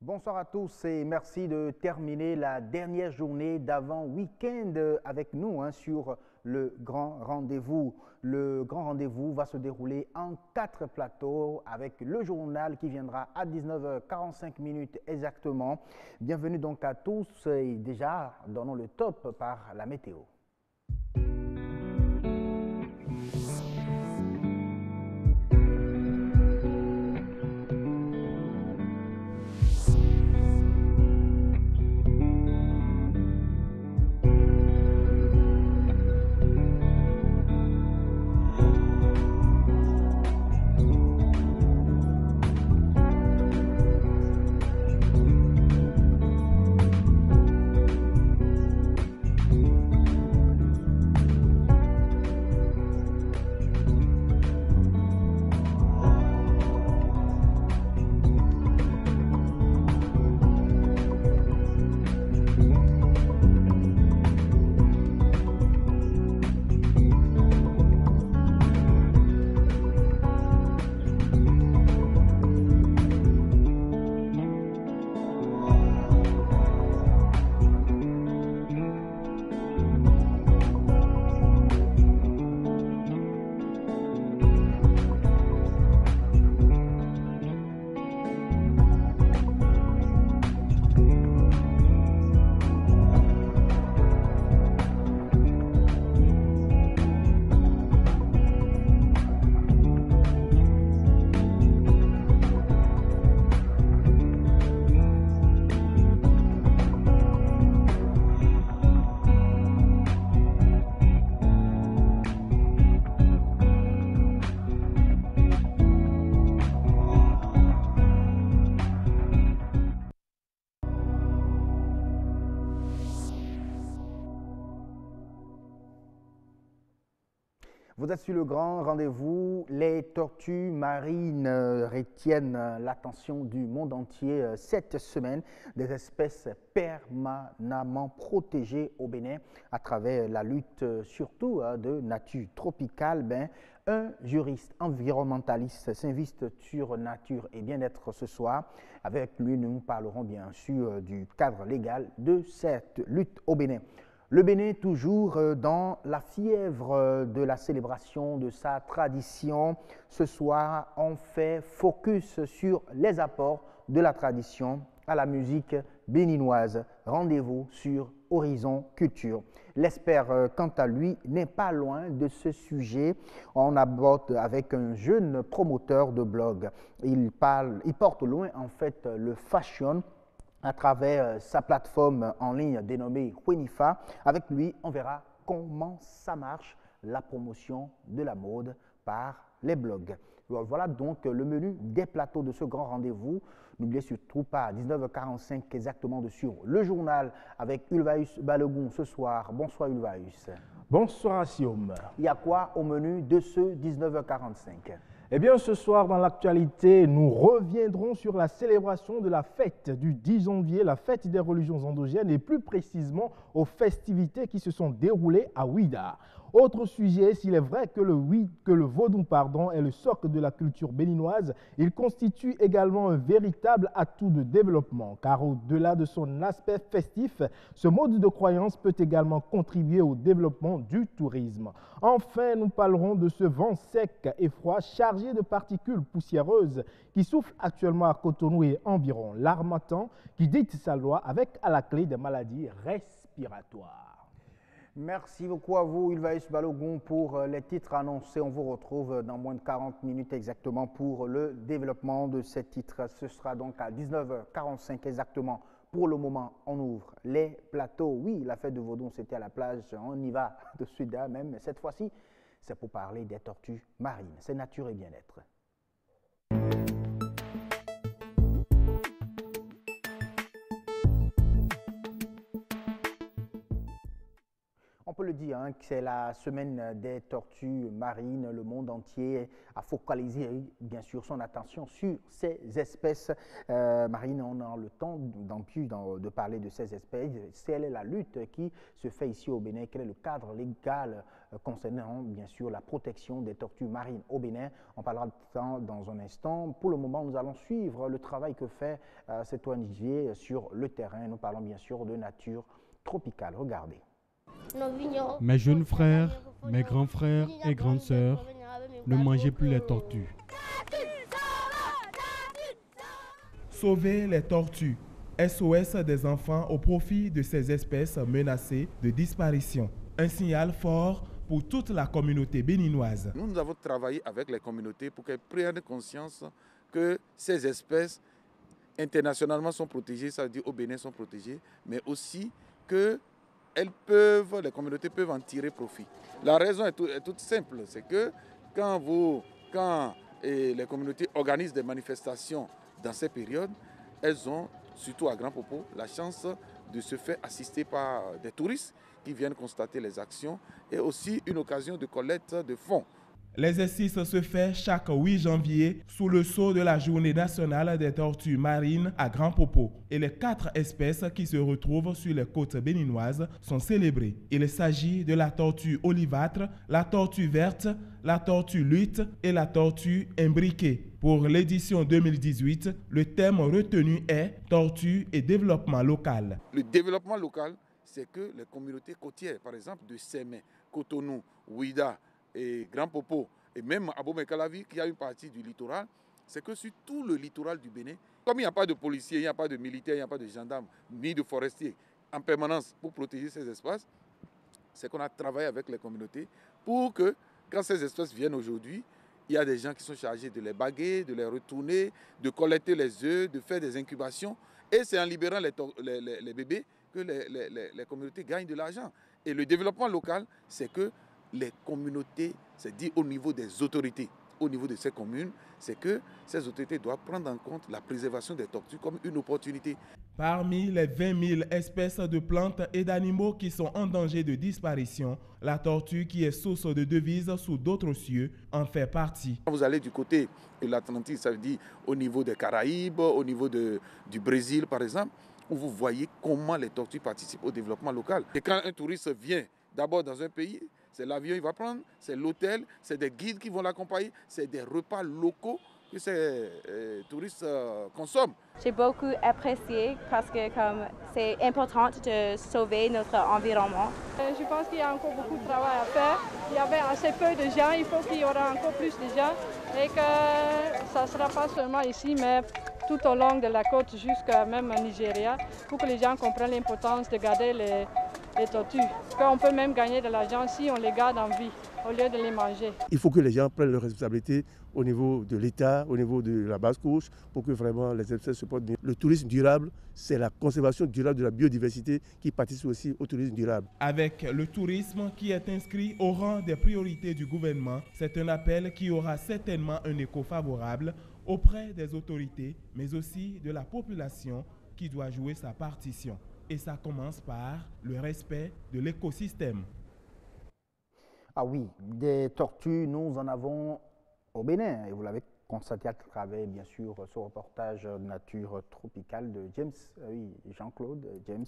Bonsoir à tous et merci de terminer la dernière journée d'avant week-end avec nous sur le Grand Rendez-vous. Le Grand Rendez-vous va se dérouler en 4 plateaux avec le journal qui viendra à 19h45 minutes exactement. Bienvenue donc à tous et déjà donnons le top par la météo. Vous êtes sur le Grand Rendez-vous. Les tortues marines retiennent l'attention du monde entier cette semaine. Des espèces permanemment protégées au Bénin à travers la lutte surtout de nature tropicale. Un juriste environnementaliste s'invite sur nature et bien-être ce soir. Avec lui, nous parlerons bien sûr du cadre légal de cette lutte au Bénin. Le Bénin, toujours dans la fièvre de la célébration de sa tradition. Ce soir, on fait focus sur les apports de la tradition à la musique béninoise. Rendez-vous sur Horizon Culture. L'expert, quant à lui, n'est pas loin de ce sujet. On aborde avec un jeune promoteur de blog. Il porte loin en fait le fashion à travers sa plateforme en ligne dénommée Wenifa. Avec lui, on verra comment ça marche, la promotion de la mode par les blogs. Voilà donc le menu des plateaux de ce grand rendez-vous. N'oubliez surtout pas à 19h45 exactement sur le journal avec Ulvaeus Balogun ce soir. Bonsoir Ulvaeus. Bonsoir Asiom. Il y a quoi au menu de ce 19h45 ? Eh bien, ce soir, dans l'actualité, nous reviendrons sur la célébration de la fête du 10 janvier, la fête des religions endogènes, et plus précisément aux festivités qui se sont déroulées à Ouida. Autre sujet, s'il est vrai que le vaudou est le socle de la culture béninoise, il constitue également un véritable atout de développement, car au-delà de son aspect festif, ce mode de croyance peut également contribuer au développement du tourisme. Enfin, nous parlerons de ce vent sec et froid chargé de particules poussiéreuses qui souffle actuellement à Cotonou et environ, l'harmattan qui dicte sa loi avec à la clé des maladies respiratoires. Merci beaucoup à vous, Ulvaeus Balogun, pour les titres annoncés. On vous retrouve dans moins de 40 minutes exactement pour le développement de ces titres. Ce sera donc à 19h45 exactement. Pour le moment, on ouvre les plateaux. Oui, la fête de Vaudon, c'était à la plage. On y va de suite même. Mais cette fois-ci, c'est pour parler des tortues marines. C'est nature et bien-être. On peut le dit, hein, que c'est la semaine des tortues marines. Le monde entier a focalisé, bien sûr, son attention sur ces espèces marines. On a le temps de parler de ces espèces. Quelle est la lutte qui se fait ici au Bénin? Quel est le cadre légal concernant, bien sûr, la protection des tortues marines au Bénin? On parlera de ça dans un instant. Pour le moment, nous allons suivre le travail que fait cette ONG sur le terrain. Nous parlons, bien sûr, de nature tropicale. Regardez. Mes jeunes frères, mes grands frères et grandes sœurs, ne mangez plus les tortues. Sauver les tortues. SOS des enfants au profit de ces espèces menacées de disparition. Un signal fort pour toute la communauté béninoise. Nous avons travaillé avec les communautés pour qu'elles prennent conscience que ces espèces internationalement sont protégées, ça veut dire au Bénin sont protégées, mais aussi que les communautés peuvent en tirer profit. La raison est toute simple, c'est que quand les communautés organisent des manifestations dans ces périodes, elles ont, surtout à Grand Popo, la chance de se faire assister par des touristes qui viennent constater les actions et aussi une occasion de collecte de fonds. L'exercice se fait chaque 8 janvier sous le sceau de la Journée nationale des tortues marines à Grand Popo. Et les 4 espèces qui se retrouvent sur les côtes béninoises sont célébrées. Il s'agit de la tortue olivâtre, la tortue verte, la tortue lutte et la tortue imbriquée. Pour l'édition 2018, le thème retenu est « Tortue et développement local ». Le développement local, c'est que les communautés côtières, par exemple de Sémé, Cotonou, Ouida, et Grand Popo, et même Abomey-Calavi, qui a une partie du littoral, c'est que sur tout le littoral du Bénin, comme il n'y a pas de policiers, il n'y a pas de militaires, il n'y a pas de gendarmes, ni de forestiers en permanence pour protéger ces espaces, c'est qu'on a travaillé avec les communautés pour que, quand ces espèces viennent aujourd'hui, il y a des gens qui sont chargés de les baguer, de les retourner, de collecter les œufs, de faire des incubations. Et c'est en libérant les bébés que les communautés gagnent de l'argent. Et le développement local, c'est que les communautés, c'est dit au niveau des autorités, au niveau de ces communes, c'est que ces autorités doivent prendre en compte la préservation des tortues comme une opportunité. Parmi les 20 000 espèces de plantes et d'animaux qui sont en danger de disparition, la tortue, qui est source de devises sous d'autres cieux, en fait partie. Quand vous allez du côté de l'Atlantique, ça veut dire au niveau des Caraïbes, au niveau du Brésil par exemple, où vous voyez comment les tortues participent au développement local. Et quand un touriste vient d'abord dans un pays, c'est l'avion qu'il va prendre, c'est l'hôtel, c'est des guides qui vont l'accompagner, c'est des repas locaux que ces touristes consomment. J'ai beaucoup apprécié parce que c'est important de sauver notre environnement. Je pense qu'il y a encore beaucoup de travail à faire. Il y avait assez peu de gens, il faut qu'il y aura encore plus de gens et que ça ne sera pas seulement ici, mais tout au long de la côte jusqu'à même au Nigeria, pour que les gens comprennent l'importance de garder les tortues. Qu'on peut même gagner de l'argent si on les garde en vie, au lieu de les manger. Il faut que les gens prennent leurs responsabilités au niveau de l'État, au niveau de la basse-couche, pour que vraiment les espèces se portent bien. Le tourisme durable, c'est la conservation durable de la biodiversité qui participe aussi au tourisme durable. Avec le tourisme qui est inscrit au rang des priorités du gouvernement, c'est un appel qui aura certainement un écho favorable auprès des autorités, mais aussi de la population qui doit jouer sa partition. Et ça commence par le respect de l'écosystème. Ah oui, des tortues, nous en avons au Bénin. Et vous l'avez constaté à travers, bien sûr, ce reportage nature tropicale de James, Jean-Claude James,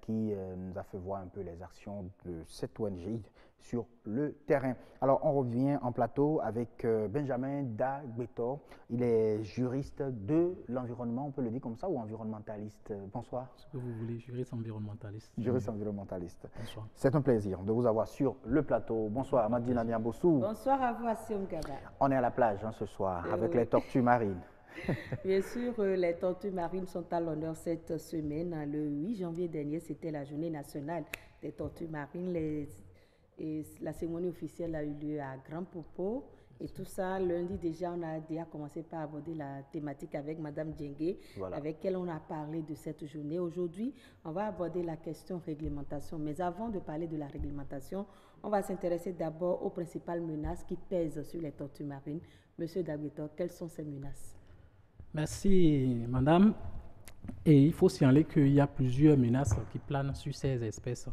qui nous a fait voir un peu les actions de cette ONG sur le terrain. Alors, on revient en plateau avec Benjamin Dagbetor. Il est juriste de l'environnement, on peut le dire comme ça, ou environnementaliste. Bonsoir. Ce que vous voulez, juriste environnementaliste. Juriste environnementaliste. Bonsoir. C'est un plaisir de vous avoir sur le plateau. Bonsoir, Madina Niambossou. Bonsoir à vous, Assim Gaba. On est à la plage ce soir avec les tortues marines. Bien sûr, les tortues marines sont à l'honneur cette semaine. Le 8 janvier dernier, c'était la journée nationale des tortues marines. La cérémonie officielle a eu lieu à Grand Popo. Et tout ça, lundi déjà, on a déjà commencé par aborder la thématique avec Madame Djengue, avec laquelle on a parlé de cette journée. Aujourd'hui, on va aborder la question réglementation. Mais avant de parler de la réglementation, on va s'intéresser d'abord aux principales menaces qui pèsent sur les tortues marines. Monsieur Dagbetor, quelles sont ces menaces? Merci, Madame. Et il faut signaler qu'il y a plusieurs menaces qui planent sur ces espèces.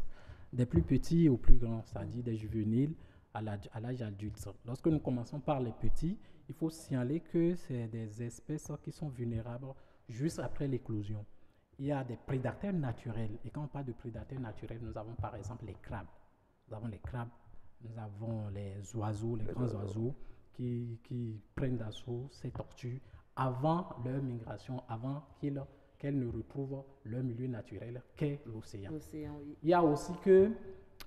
des plus petits aux plus grands, c'est-à-dire des juvéniles à l'âge adulte. Lorsque nous commençons par les petits, il faut signaler que c'est des espèces qui sont vulnérables juste après l'éclosion. Il y a des prédateurs naturels. Et quand on parle de prédateurs naturels, nous avons par exemple les crabes. Nous avons les crabes, nous avons les oiseaux, les grands oiseaux qui prennent d'assaut ces tortues avant leur migration, avant qu'elles ne retrouvent leur milieu naturel qu'est l'océan. Oui. Il y a aussi que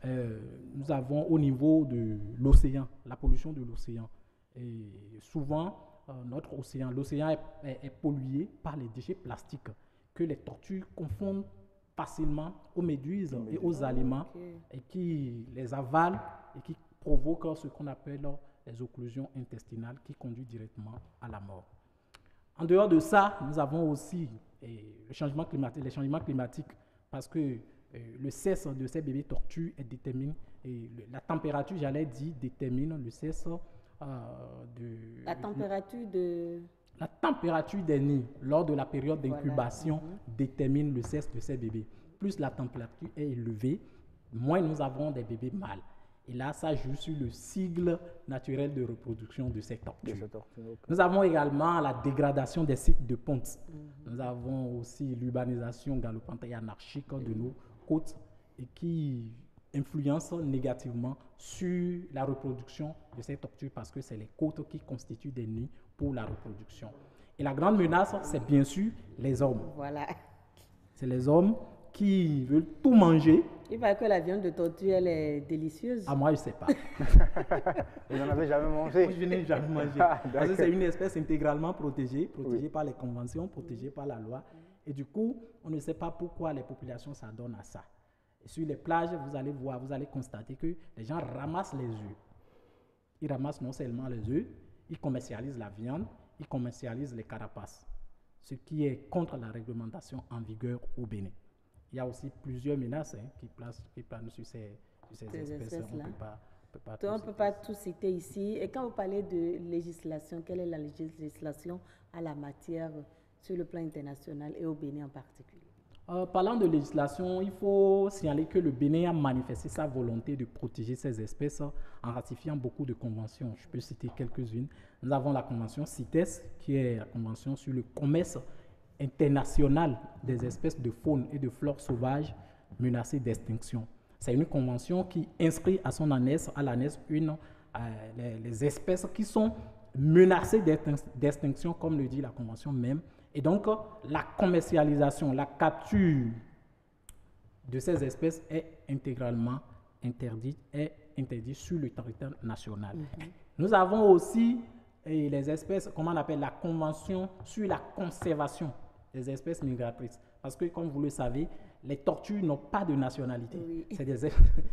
nous avons au niveau de l'océan, la pollution de l'océan. Et souvent, l'océan est pollué par les déchets plastiques que les tortues confondent facilement aux méduses et aux aliments et qui les avalent et qui provoquent ce qu'on appelle les occlusions intestinales qui conduisent directement à la mort. En dehors de ça, nous avons aussi les changements climatiques parce que le sexe de ces bébés tortues détermine, la température, détermine le sexe La température des nids lors de la période d'incubation détermine le sexe de ces bébés. Plus la température est élevée, moins nous avons des bébés mâles. Et là, ça joue sur le cycle naturel de reproduction de ces tortues. Nous avons également la dégradation des sites de ponte. Nous avons aussi l'urbanisation galopante et anarchique de nos côtes et qui influence négativement sur la reproduction de ces tortues parce que c'est les côtes qui constituent des nids pour la reproduction. Et la grande menace, c'est bien sûr les hommes. Voilà. C'est les hommes qui veulent tout manger. Il paraît que la viande de tortue, elle est délicieuse. Ah, moi, je ne sais pas. Vous n'en avez jamais mangé? Moi, je n'ai jamais mangé. Parce que c'est une espèce intégralement protégée par les conventions, protégée par la loi. Et du coup, on ne sait pas pourquoi les populations s'adonnent à ça. Et sur les plages, vous allez constater que les gens ramassent les œufs. Ils ramassent non seulement les œufs, ils commercialisent la viande, ils commercialisent les carapaces, ce qui est contre la réglementation en vigueur au Bénin. Il y a aussi plusieurs menaces qui planent sur ces espèces. On ne peut pas tout citer ici. Et quand vous parlez de législation, quelle est la législation à la matière sur le plan international et au Bénin en particulier? Parlant de législation, il faut signaler que le Bénin a manifesté sa volonté de protéger ces espèces en ratifiant beaucoup de conventions. Je peux citer quelques-unes. Nous avons la convention CITES, qui est la convention sur le commerce international des espèces de faune et de flore sauvages menacées d'extinction. C'est une convention qui inscrit à son annexe, à l'annexe 1, les espèces qui sont menacées d'extinction, comme le dit la convention même. Et donc, la commercialisation, la capture de ces espèces est intégralement interdite sur le territoire national. Nous avons aussi les espèces, comment on appelle, la convention sur la conservation des espèces migratrices. Parce que, comme vous le savez, les tortues n'ont pas de nationalité. Oui.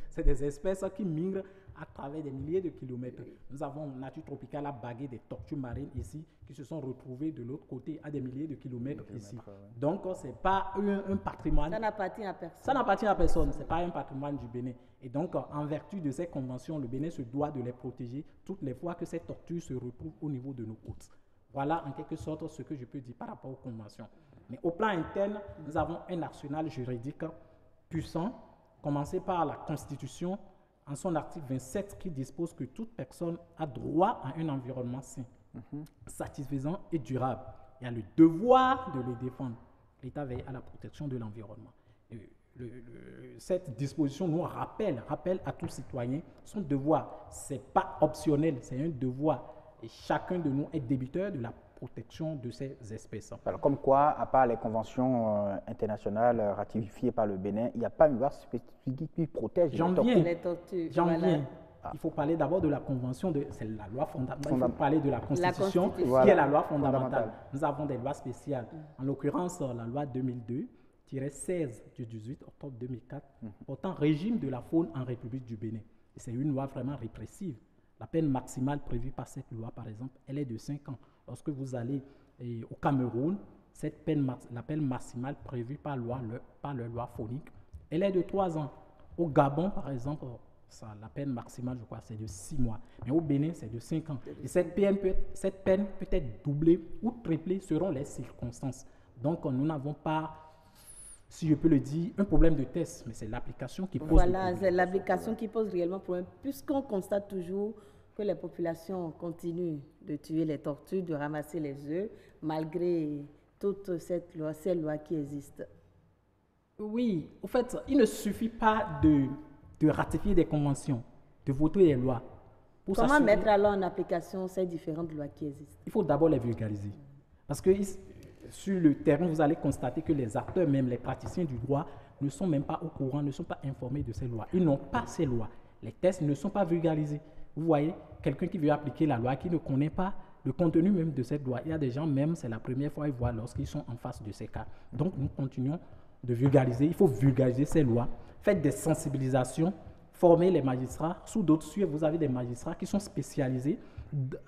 C'est des espèces qui migrent à travers des milliers de kilomètres. Oui. Nous avons Nature Tropicale à baguer des tortues marines ici qui se sont retrouvées de l'autre côté à des milliers de kilomètres ici. Ouais. Donc, ce n'est pas un patrimoine. Ça n'appartient à personne. Ça n'appartient à personne. Ce n'est pas un patrimoine du Bénin. Et donc, en vertu de ces conventions, le Bénin se doit de les protéger toutes les fois que ces tortues se retrouvent au niveau de nos côtes. Voilà en quelque sorte ce que je peux dire par rapport aux conventions. Mais au plan interne, nous avons un arsenal juridique puissant, commencé par la Constitution, en son article 27, qui dispose que toute personne a droit à un environnement sain, satisfaisant et durable. Il y a le devoir de le défendre. L'État veille à la protection de l'environnement. Cette disposition nous rappelle à tout citoyen son devoir. Ce n'est pas optionnel, c'est un devoir. Et chacun de nous est débiteur de la protection de ces espèces. Alors, comme quoi, à part les conventions internationales ratifiées par le Bénin, il n'y a pas une loi spécifique qui protège les tortues. Il faut parler d'abord de la convention, c'est la loi fondamentale. Il faut parler de la Constitution, qui est la loi fondamentale. Nous avons des lois spéciales. En l'occurrence, la loi 2002-16 du 18 octobre 2004 portant régime de la faune en République du Bénin. C'est une loi vraiment répressive. La peine maximale prévue par cette loi, par exemple, elle est de 5 ans. Lorsque vous allez au Cameroun, la peine maximale prévue par leur loi faunique, elle est de 3 ans. Au Gabon, par exemple, la peine maximale, je crois, c'est de 6 mois. Mais au Bénin, c'est de 5 ans. Et cette peine peut être doublée ou triplée selon les circonstances. Donc, nous n'avons pas si je peux le dire, un problème de test, mais c'est l'application qui pose Voilà, c'est l'application qui pose réellement problème, puisqu'on constate toujours que les populations continuent de tuer les tortues, de ramasser les œufs, malgré toute cette loi, ces lois qui existent. Oui, au fait, il ne suffit pas de ratifier des conventions, de voter les lois. Comment mettre alors en application ces différentes lois qui existent? Il faut d'abord les vulgariser. Parce que sur le terrain, vous allez constater que les acteurs, même les praticiens du droit, ne sont même pas au courant, ne sont pas informés de ces lois. Ils n'ont pas ces lois. Les tests ne sont pas vulgarisés. Vous voyez, quelqu'un qui veut appliquer la loi, qui ne connaît pas le contenu même de cette loi. Il y a des gens, même, c'est la première fois qu'ils voient lorsqu'ils sont en face de ces cas. Donc, nous continuons de vulgariser. Il faut vulgariser ces lois. Faites des sensibilisations. Former les magistrats. Sous d'autres cieux, vous avez des magistrats qui sont spécialisés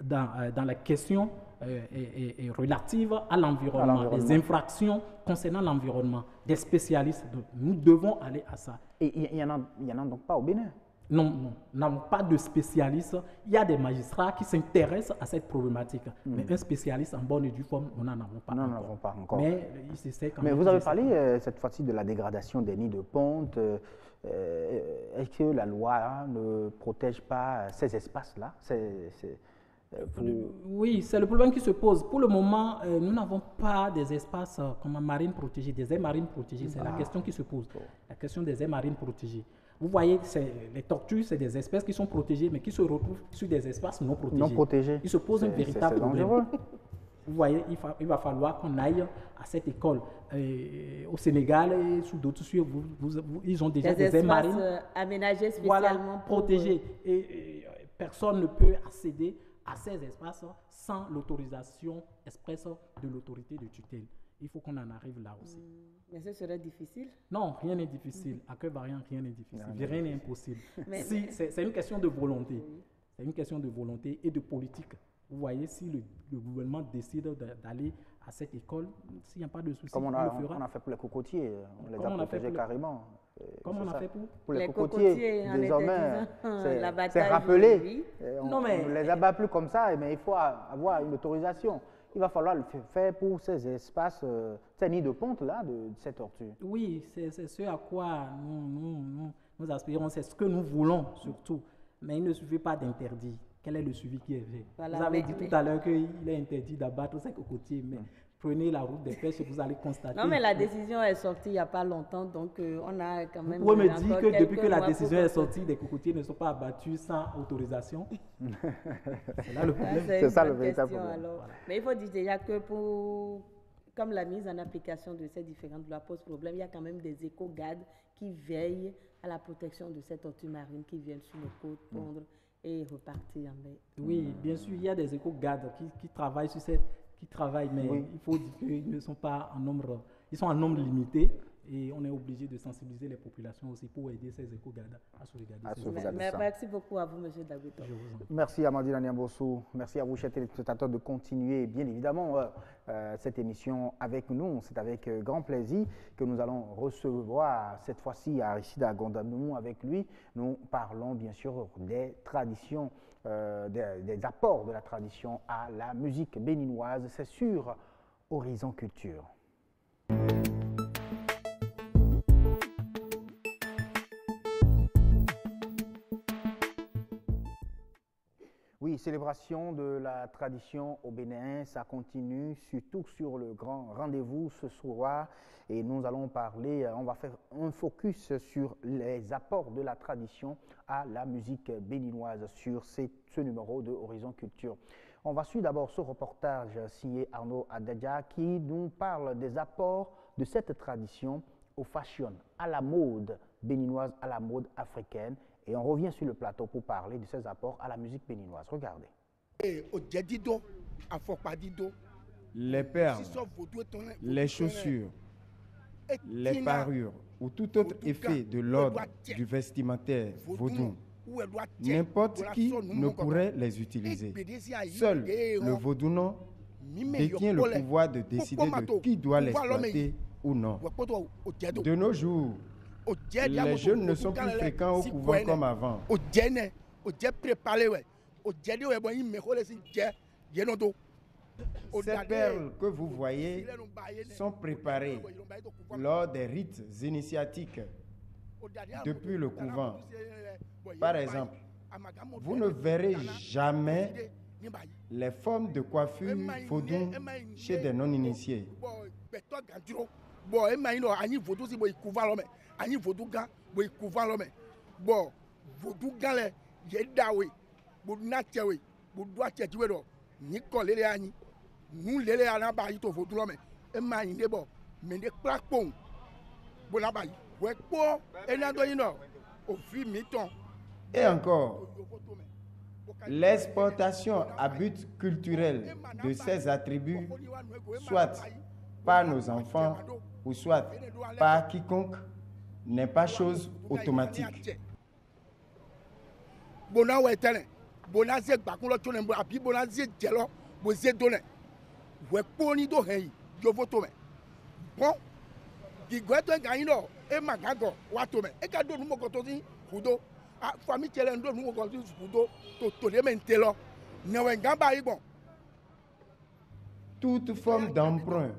dans la question relative à l'environnement, des infractions concernant l'environnement, des spécialistes. Donc, nous devons aller à ça. Et il n'y en a donc pas au Bénin? Non, nous n'avons pas de spécialistes. Il y a des magistrats qui s'intéressent à cette problématique. Mais un spécialiste en bonne et due forme, nous n'en avons pas encore. Nous n'en avons pas encore. Mais il s'essaie quand même. Mais vous avez parlé cette fois-ci de la dégradation des nids de ponte. Est-ce que la loi ne protège pas ces espaces-là? Oui, c'est le problème qui se pose. Pour le moment, nous n'avons pas des espaces comme marines protégées, des aires marines protégées. C'est la question qui se pose. La question des aires marines protégées. Vous voyez, les tortues, c'est des espèces qui sont protégées, mais qui se retrouvent sur des espaces non protégés. Non protégés. Il se pose un véritable problème. Vous voyez, il va falloir qu'on aille à cette école. Au Sénégal et sous d'autres cieux, ils ont déjà des aires marines aménagées spécialement protégées. Et personne ne peut accéder à ces espaces sans l'autorisation expresse de l'autorité de tutelle. Il faut qu'on en arrive là aussi. Mais ce serait difficile? Non, rien n'est difficile. À cœur variant, rien n'est difficile. Rien n'est impossible. C'est une question de volonté. C'est une question de volonté et de politique. Vous voyez, si le gouvernement décide d'aller à cette école, s'il n'y a pas de souci, comme on a fait pour les cocotiers, on les a protégés carrément. Comme on a fait pour les cocotiers, désormais, c'est rappelé. On ne les abat plus comme ça, mais il faut avoir une autorisation. Il va falloir le faire pour ces espaces, ces nids de ponte là, de ces tortues. Oui, c'est ce à quoi nous aspirons, c'est ce que nous voulons surtout. Mais il ne suffit pas d'interdire. Quel est le suivi qui est fait? Voilà, vous avez dit tout à l'heure qu'il est interdit d'abattre ces cocotiers, mais prenez la route des pêches et vous allez constater. Non, mais la décision est sortie il n'y a pas longtemps, donc on a quand même... Vous pouvez me dire que depuis que la décision est sortie, les cocotiers ne sont pas abattus sans autorisation? C'est là le problème. C'est ça le véritable problème. Alors. Voilà. Mais il faut dire déjà que comme la mise en application de ces différentes lois pose problème, il y a quand même des éco-gardes qui veillent à la protection de ces tortues marines qui viennent sur nos côtes pondre et repartir en baie. Oui, bien sûr, il y a des éco-gardes qui travaillent sur qui travaillent, mais il faut dire qu'ils ne sont pas en nombre, ils sont en nombre limité et on est obligé de sensibiliser les populations aussi pour aider ces éco-gardes à sauvegarder. Merci beaucoup à vous, M. Daguito. Merci Amandine Aniambossou. Merci à vous, chers téléspectateurs, de continuer bien évidemment cette émission avec nous. C'est avec grand plaisir que nous allons recevoir cette fois-ci Aristide Agondanou. Avec lui, nous parlons bien sûr des traditions, des apports de la tradition à la musique béninoise. C'est sur Horizon Culture. Oui, célébration de la tradition au Bénin, ça continue, surtout sur le grand rendez-vous ce soir. Et nous allons parler, on va faire un focus sur les apports de la tradition à la musique béninoise sur ce numéro de Horizon Culture. On va suivre d'abord ce reportage signé Arnaud Adadja qui nous parle des apports de cette tradition au fashion, à la mode béninoise, à la mode africaine. Et on revient sur le plateau pour parler de ses apports à la musique béninoise. Regardez. Les perles, les chaussures, les parures ou tout autre effet de l'ordre du vestimentaire vaudou, n'importe qui ne pourrait les utiliser. Seul le vaudounon détient le pouvoir de décider de qui doit l'exploiter ou non. De nos jours, les jeunes ne sont plus fréquents au couvent comme avant. Ces perles que vous voyez sont préparées lors des rites initiatiques depuis le couvent. Par exemple, vous ne verrez jamais les formes de coiffure vaudou chez des non-initiés. Et encore, l'exportation à but culturel de ces attributs, soit par nos enfants ou soit par quiconque, n'est pas chose automatique. Toute forme d'emprunt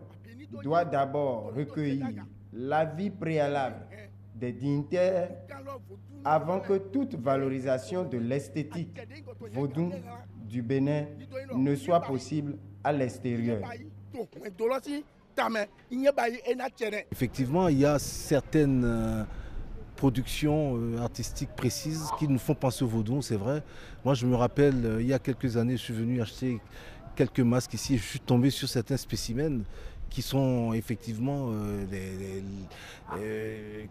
doit d'abord recueillir l'avis préalable des dignitaires avant que toute valorisation de l'esthétique vaudou du Bénin ne soit possible à l'extérieur. Effectivement, il y a certaines productions artistiques précises qui nous font penser au vaudou, c'est vrai. Moi, je me rappelle, il y a quelques années, je suis venu acheter quelques masques ici et je suis tombé sur certains spécimens qui sont effectivement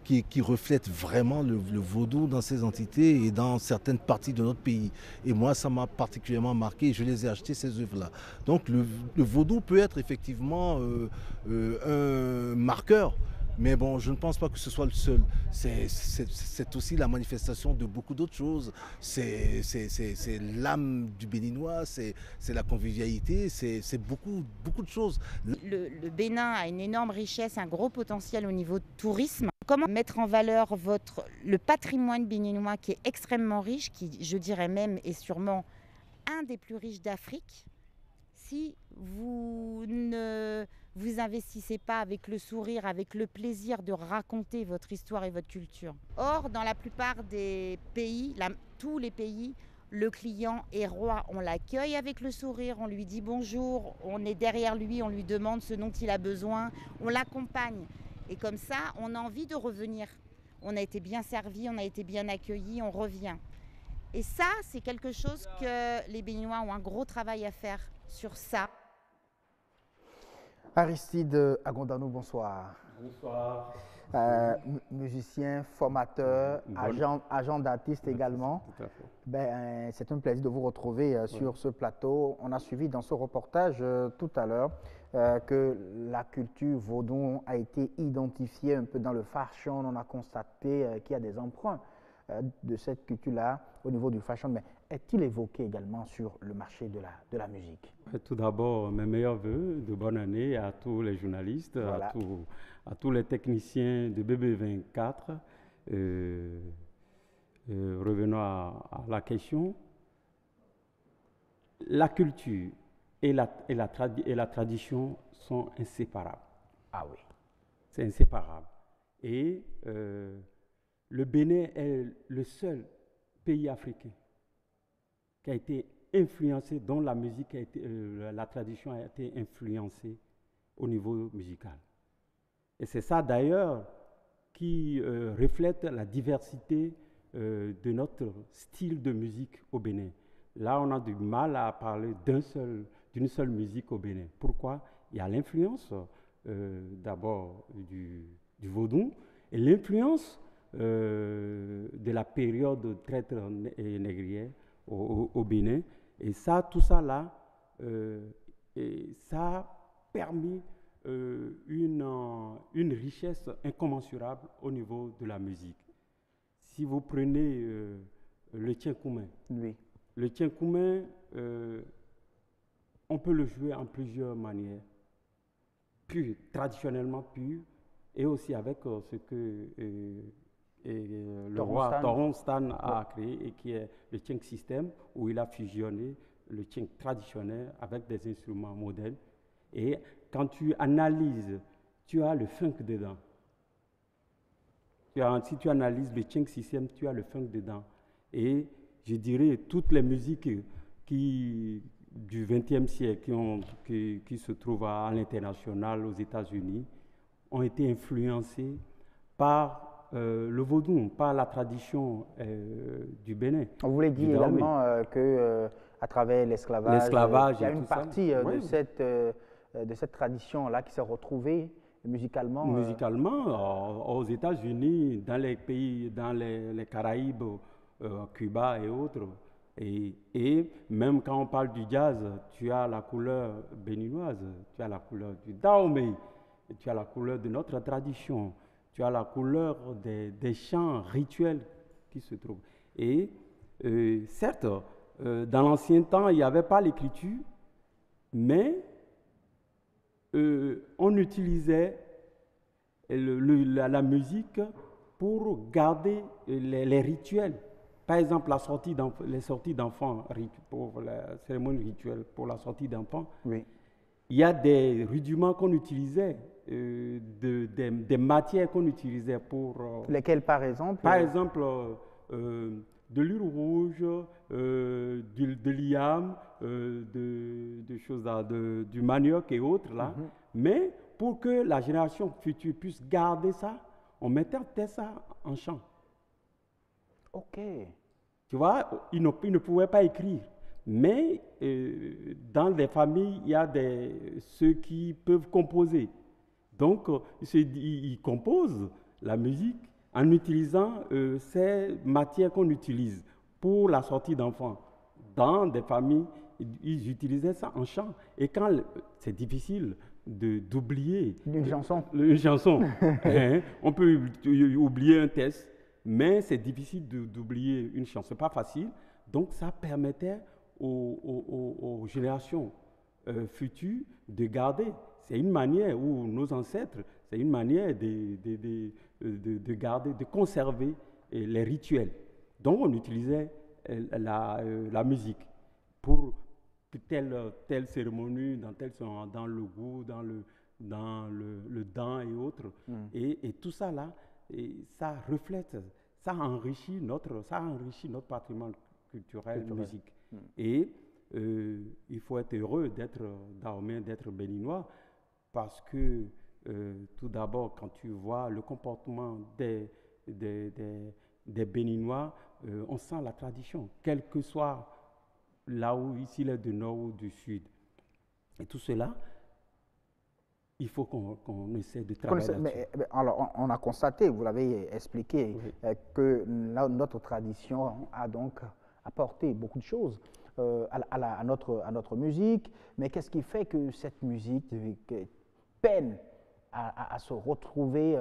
qui reflètent vraiment le vaudou dans ces entités et dans certaines parties de notre pays. Et moi, ça m'a particulièrement marqué et je les ai achetés, ces œuvres-là. Donc le vaudou peut être effectivement un marqueur. Mais bon, je ne pense pas que ce soit le seul. C'est aussi la manifestation de beaucoup d'autres choses. C'est l'âme du Béninois, c'est la convivialité, c'est beaucoup de choses. Le Bénin a une énorme richesse, un gros potentiel au niveau de tourisme. Comment mettre en valeur le patrimoine béninois qui est extrêmement riche, qui, je dirais même, est sûrement un des plus riches d'Afrique, si vous ne vous investissez pas avec le sourire, avec le plaisir de raconter votre histoire et votre culture. Or, dans la plupart des pays, tous les pays, le client est roi. On l'accueille avec le sourire, on lui dit bonjour, on est derrière lui, on lui demande ce dont il a besoin, on l'accompagne. Et comme ça, on a envie de revenir. On a été bien servi, on a été bien accueilli, on revient. Et ça, c'est quelque chose que les Béninois ont un gros travail à faire sur ça. Aristide Agondano, bonsoir. Bonsoir. Musicien, formateur, agent d'artiste également. Tout à fait. C'est un plaisir de vous retrouver sur ce plateau. On a suivi dans ce reportage tout à l'heure que la culture vaudou a été identifiée un peu dans le fashion. On a constaté qu'il y a des emprunts de cette culture-là au niveau du fashion. Mais est-il évoqué également sur le marché de la musique? Tout d'abord, mes meilleurs voeux de bonne année à tous les journalistes, voilà, à tous les techniciens de BB24. Revenons à la question. La culture et la tradition sont inséparables. Ah oui. C'est inséparable. Et le Bénin est le seul pays africain qui a été influencé, dont la musique a été, la tradition a été influencée au niveau musical. Et c'est ça d'ailleurs qui reflète la diversité de notre style de musique au Bénin. Là, on a du mal à parler d'une seule musique au Bénin. Pourquoi? Il y a l'influence d'abord du vaudou et l'influence de la période traître et négrière au Bénin. Et ça, tout ça là, ça a permis une richesse incommensurable au niveau de la musique. Si vous prenez le tchenkoumen, oui. Le tchenkoumen, on peut le jouer en plusieurs manières. Pur, traditionnellement pur, et aussi avec ce que le roi Toron Stan a créé, et qui est le tchenk system, où il a fusionné le tchenk traditionnel avec des instruments modernes Et quand tu analyses, tu as le funk dedans. Si tu analyses le Cheng system, tu as le funk dedans. Et je dirais toutes les musiques du XXe siècle qui se trouvent à l'international, aux États-Unis, ont été influencées par le vaudou, par la tradition du Bénin. Vous voulez dire également qu'à travers l'esclavage, il y a une partie de cette tradition-là qui s'est retrouvée musicalement. Musicalement, aux États-Unis, dans les pays, dans les Caraïbes, Cuba et autres. Et même quand on parle du jazz, tu as la couleur béninoise, tu as la couleur du Dahomey, tu as la couleur de notre tradition, tu as la couleur des chants rituels qui se trouvent. Et certes, dans l'ancien temps, il n'y avait pas l'écriture, mais on utilisait la musique pour garder les rituels. Par exemple, les sorties d'enfants, pour la cérémonie rituelle, pour la sortie d'enfants, oui. Il y a des rudiments qu'on utilisait, des matières qu'on utilisait pour... Lesquelles, par exemple? Par exemple, de l'huile rouge, de l'iam, du manioc et autres, là. Mm-hmm. Mais pour que la génération future puisse garder ça, on mettait ça en chant. Ok. Tu vois, ils ne pouvaient pas écrire. Mais dans les familles, il y a ceux qui peuvent composer. Donc, ils composent la musique en utilisant ces matières qu'on utilise pour la sortie d'enfants. Dans des familles, ils utilisaient ça en chant. Et quand c'est difficile d'oublier une chanson, hein, on peut oublier un texte, mais c'est difficile d'oublier une chanson. C'est pas facile. Donc, ça permettait aux générations futures de garder. C'est une manière où nos ancêtres, c'est une manière de garder, de conserver les rituels. Donc, on utilisait la musique pour telle cérémonie, dans le goût, dans le dent et autres. Mm. Et tout ça là, ça reflète, ça enrichit notre patrimoine culturel. Musique. Mm. Et il faut être heureux d'être Dahoméen, d'être béninois, parce que tout d'abord, quand tu vois le comportement des Béninois, on sent la tradition, quel que soit là où ici il est du nord ou du sud. Et tout cela, il faut qu'on essaie de travailler là-dessus. Alors, on a constaté, vous l'avez expliqué, oui. Que notre tradition a donc apporté beaucoup de choses à notre musique. Mais qu'est-ce qui fait que cette musique peine à se retrouver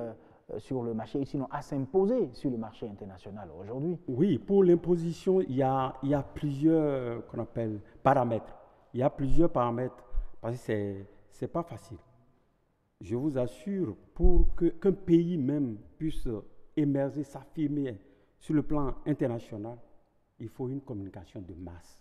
sur le marché, sinon à s'imposer sur le marché international aujourd'hui? Oui, pour l'imposition, il y a plusieurs qu'on appelle paramètres. Il y a plusieurs paramètres parce que c'est pas facile. Je vous assure, pour qu'un pays même puisse émerger, s'affirmer sur le plan international, il faut une communication de masse.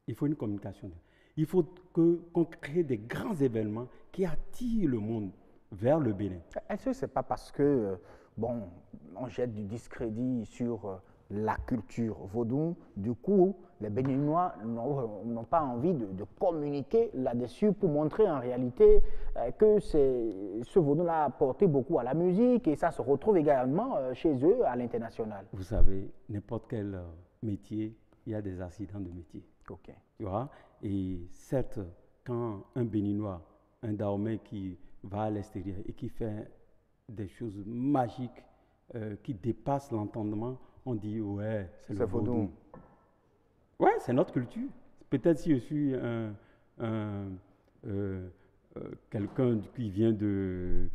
Il faut une communication. Il faut qu'on crée des grands événements qui attirent le monde vers le Bénin. Est-ce que ce n'est pas parce que, on jette du discrédit sur la culture vaudou, du coup, les Béninois n'ont pas envie de communiquer là-dessus pour montrer en réalité que ce vaudou-là a apporté beaucoup à la musique et ça se retrouve également chez eux à l'international? Vous savez, n'importe quel métier, il y a des accidents de métier. Okay. Tu vois? Et certes, quand un Béninois, un Dahomey qui va à l'extérieur et qui fait des choses magiques qui dépassent l'entendement, on dit ouais, c'est le vaudou. Ouais, c'est notre culture. Peut-être si je suis quelqu'un qui vient du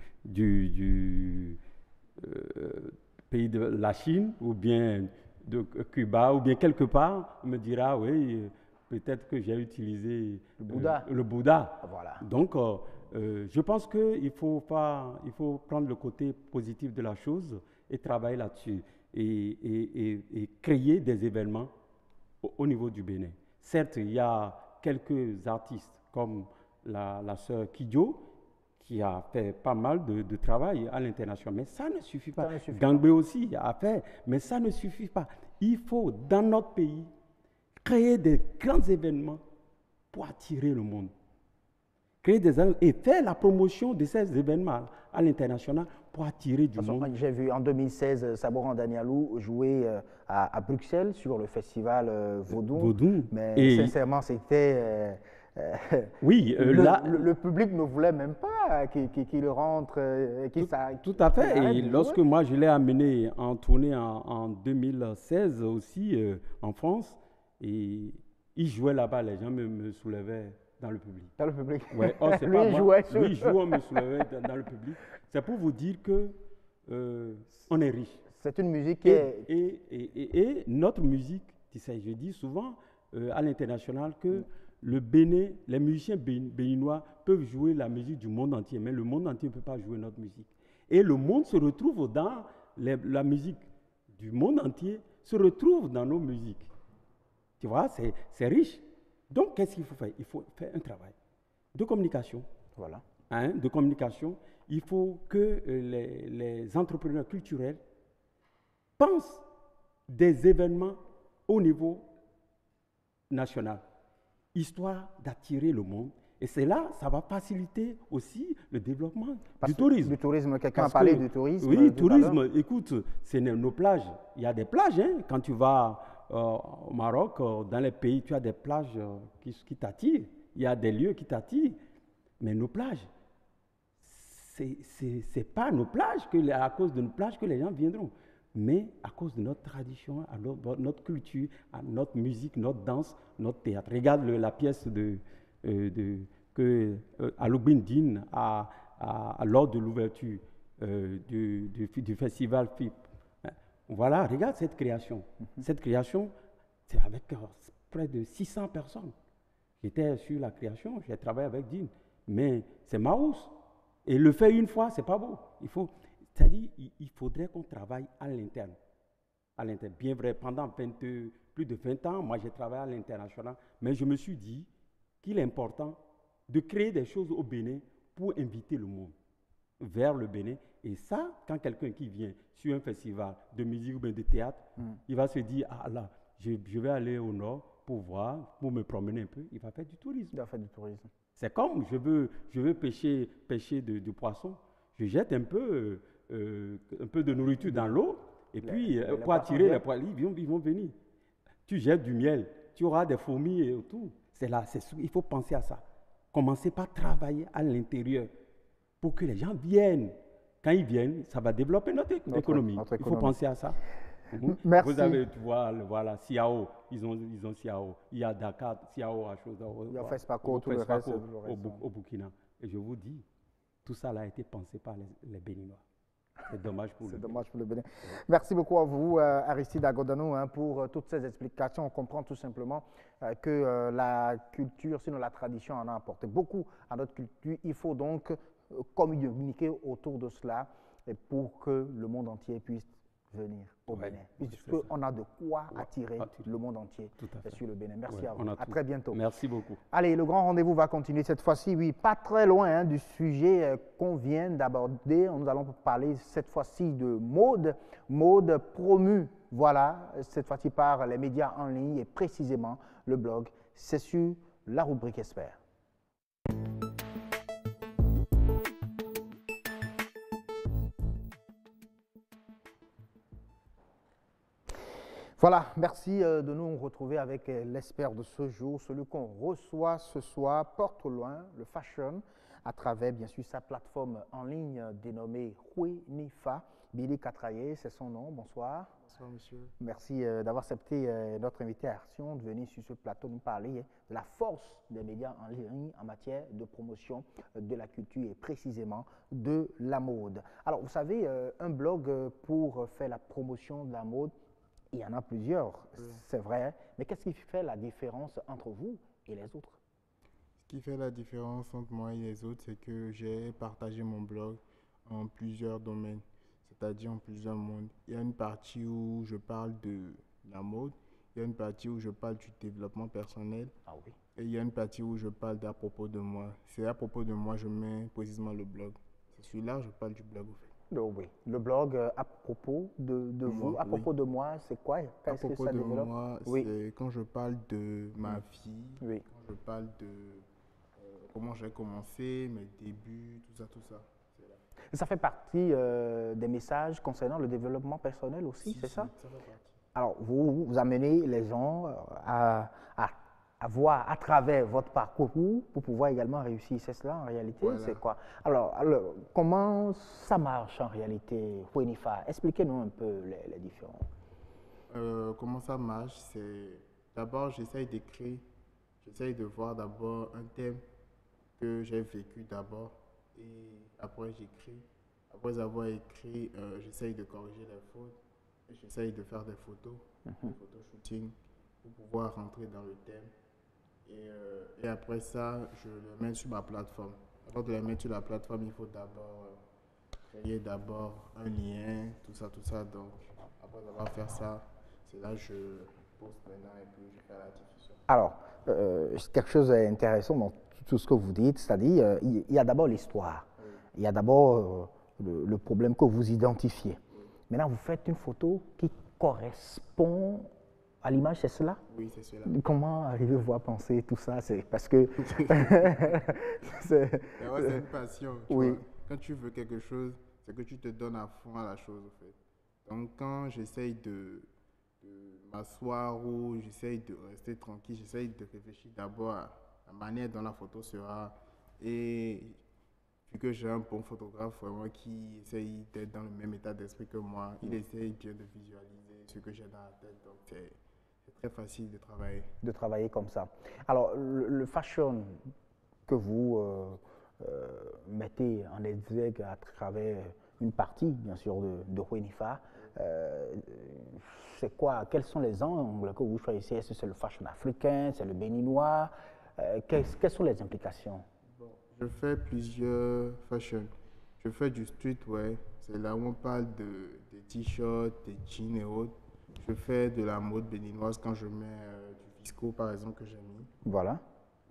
pays de la Chine ou bien de Cuba ou bien quelque part, on me dira oui, peut-être que j'ai utilisé le Bouddha. Voilà. Donc, je pense qu'il faut prendre le côté positif de la chose et travailler là-dessus et créer des événements au niveau du Bénin. Certes, il y a quelques artistes comme la sœur Kidjo, qui a fait pas mal de travail à l'international. Mais ça ne suffit pas. Gangbé aussi a fait, mais ça ne suffit pas. Il faut, dans notre pays, créer des grands événements pour attirer le monde. Créer des et faire la promotion de ces événements à l'international pour attirer du monde. J'ai vu en 2016 Saboran Danialou jouer à Bruxelles sur le festival Vaudou. Mais sincèrement, c'était... oui, le public ne voulait même pas qu'il rentre. Tout à fait. Et lorsque moi je l'ai amené en tournée en 2016 aussi en France, et il jouait là-bas, les gens me soulevaient dans le public. Dans le public. Ouais. Oh, c'est lui, pas il moi. jouait. Lui, il jouait, on me soulevait dans le public. C'est pour vous dire que on est riche. C'est une musique et notre musique, tu sais, je dis souvent à l'international que le Bénin, les musiciens béninois peuvent jouer la musique du monde entier, mais le monde entier ne peut pas jouer notre musique. Et le monde se retrouve dans la musique du monde entier, se retrouve dans nos musiques. Tu vois, c'est riche. Donc, qu'est-ce qu'il faut faire? Il faut faire un travail de communication. Voilà. De communication. Il faut que les entrepreneurs culturels pensent des événements au niveau national, histoire d'attirer le monde. Et c'est là, ça va faciliter aussi le développement du tourisme. Du tourisme, quelqu'un a parlé du tourisme. Oui, tourisme, écoute, c'est nos plages. Il y a des plages, hein. Quand tu vas au Maroc, dans les pays, tu as des plages qui t'attirent. Il y a des lieux qui t'attirent. Mais nos plages, c'est pas nos plages, à cause de nos plages que les gens viendront. Mais à cause de notre tradition, notre culture, notre musique, notre danse, notre théâtre. Regarde la pièce que Aloubine Dine lors de l'ouverture du festival FIP. Voilà, regarde cette création. Cette création, c'est avec près de 600 personnes. J'étais sur la création, j'ai travaillé avec Dine. Mais c'est Maous. Et le faire une fois, c'est pas beau. C'est-à-dire, il faudrait qu'on travaille à l'interne. Bien vrai, pendant plus de 20 ans, moi j'ai travaillé à l'international, mais je me suis dit qu'il est important de créer des choses au Bénin pour inviter le monde vers le Bénin. Et ça, quand quelqu'un qui vient sur un festival de musique ou bien de théâtre, il va se dire, ah là, je vais aller au nord pour voir, pour me promener un peu. Il va faire du tourisme. Il va faire du tourisme. C'est comme je veux pêcher du poisson. Je jette un peu de nourriture dans l'eau, et puis pour attirer les poissons, ils vont venir. Tu jettes du miel, tu auras des fourmis et tout. C'est là, il faut penser à ça. Commencez par travailler à l'intérieur pour que les gens viennent. Quand ils viennent, ça va développer notre économie. Il faut penser à ça. Merci. Vous avez, tu vois, voilà, Siao, ils ont Siao. Il y a Dakar, Siao à chose. Il y a Fespaco, tout le reste. Au Burkina. Et je vous dis, tout ça a été pensé par les Béninois. C'est dommage pour le Bénin. Merci beaucoup à vous, Aristide Agodano, pour toutes ces explications. On comprend tout simplement que la culture, sinon la tradition, en a apporté beaucoup à notre culture. Il faut donc communiquer autour de cela pour que le monde entier puisse venir au Bénin, puisqu'on a de quoi attirer le monde entier sur le Bénin. Merci à vous. À très bientôt. Merci beaucoup. Allez, le grand rendez-vous va continuer cette fois-ci, oui, pas très loin du sujet qu'on vient d'aborder. Nous allons parler cette fois-ci de mode promue, voilà, cette fois-ci par les médias en ligne et précisément le blog. C'est sur la rubrique Expert. Voilà, merci de nous retrouver avec l'expert de ce jour, celui qu'on reçoit ce soir, porte au loin le fashion, à travers bien sûr sa plateforme en ligne dénommée Huenifa. Billy Katraye, c'est son nom. Bonsoir. Bonsoir, monsieur. Merci d'avoir accepté notre invitation, de venir sur ce plateau nous parler de la force des médias en ligne en matière de promotion de la culture et précisément de la mode. Alors, vous savez, un blog pour faire la promotion de la mode, il y en a plusieurs, c'est vrai, mais qu'est-ce qui fait la différence entre vous et les autres? Ce qui fait la différence entre moi et les autres, c'est que j'ai partagé mon blog en plusieurs domaines, c'est-à-dire en plusieurs mondes. Il y a une partie où je parle de la mode, il y a une partie où je parle du développement personnel. Ah oui. Et il y a une partie où je parle d'à propos de moi. C'est à propos de moi, je mets précisément le blog. C'est celui-là, je parle du blog, au fait. Oui, le blog à propos de vous, moi, à propos de moi, c'est quoi? À propos de moi, c'est quand je parle de ma vie, quand je parle de comment j'ai commencé, mes débuts, tout ça, tout ça. Et ça fait partie des messages concernant le développement personnel aussi, c'est ça? Ça fait partie. Alors, vous amenez les gens à voir à travers votre parcours pour pouvoir également réussir. C'est cela en réalité? Voilà. C'est quoi? Alors, comment ça marche en réalité, Wenifa? Expliquez-nous un peu les différents. Comment ça marche? C'est d'abord, j'essaye d'écrire, j'essaye de voir d'abord un thème que j'ai vécu d'abord et après j'écris. Après avoir écrit, j'essaye de corriger les fautes et j'essaye de faire des photos, des photoshooting pour pouvoir rentrer dans le thème. Et après ça, je le mets sur ma plateforme. Avant de le mettre sur la plateforme, il faut d'abord créer un lien, tout ça. Donc, après avoir fait ça, c'est là que je poste maintenant et puis je fais la diffusion. Alors, quelque chose d'intéressant dans tout ce que vous dites, c'est-à-dire, il y a d'abord l'histoire. Il y a d'abord le problème que vous identifiez. Maintenant, vous faites une photo qui correspond à l'image, c'est cela? Oui, c'est cela. Comment arrivez-vous à penser tout ça? C'est parce que... c'est une passion. Oui. Quand tu veux quelque chose, c'est que tu te donnes à fond à la chose, en fait. Donc, quand j'essaye de m'asseoir ou j'essaye de rester tranquille, j'essaye de réfléchir d'abord à la manière dont la photo sera. Et vu que j'ai un bon photographe vraiment qui essaye d'être dans le même état d'esprit que moi, il essaye bien de visualiser ce que j'ai dans la tête. Donc, c'est très facile de travailler. De travailler comme ça. Alors, le fashion que vous mettez en exergue à travers une partie, bien sûr, de Wenifa, c'est quoi? Quels sont les angles que vous choisissez? Est-ce que c'est le fashion africain? C'est le béninois? Quelles sont les implications? Bon, je fais plusieurs fashions. Je fais du streetwear. C'est là où on parle des t-shirts, des jeans et autres. Je fais de la mode béninoise quand je mets du visco, par exemple, que j'ai mis. Voilà.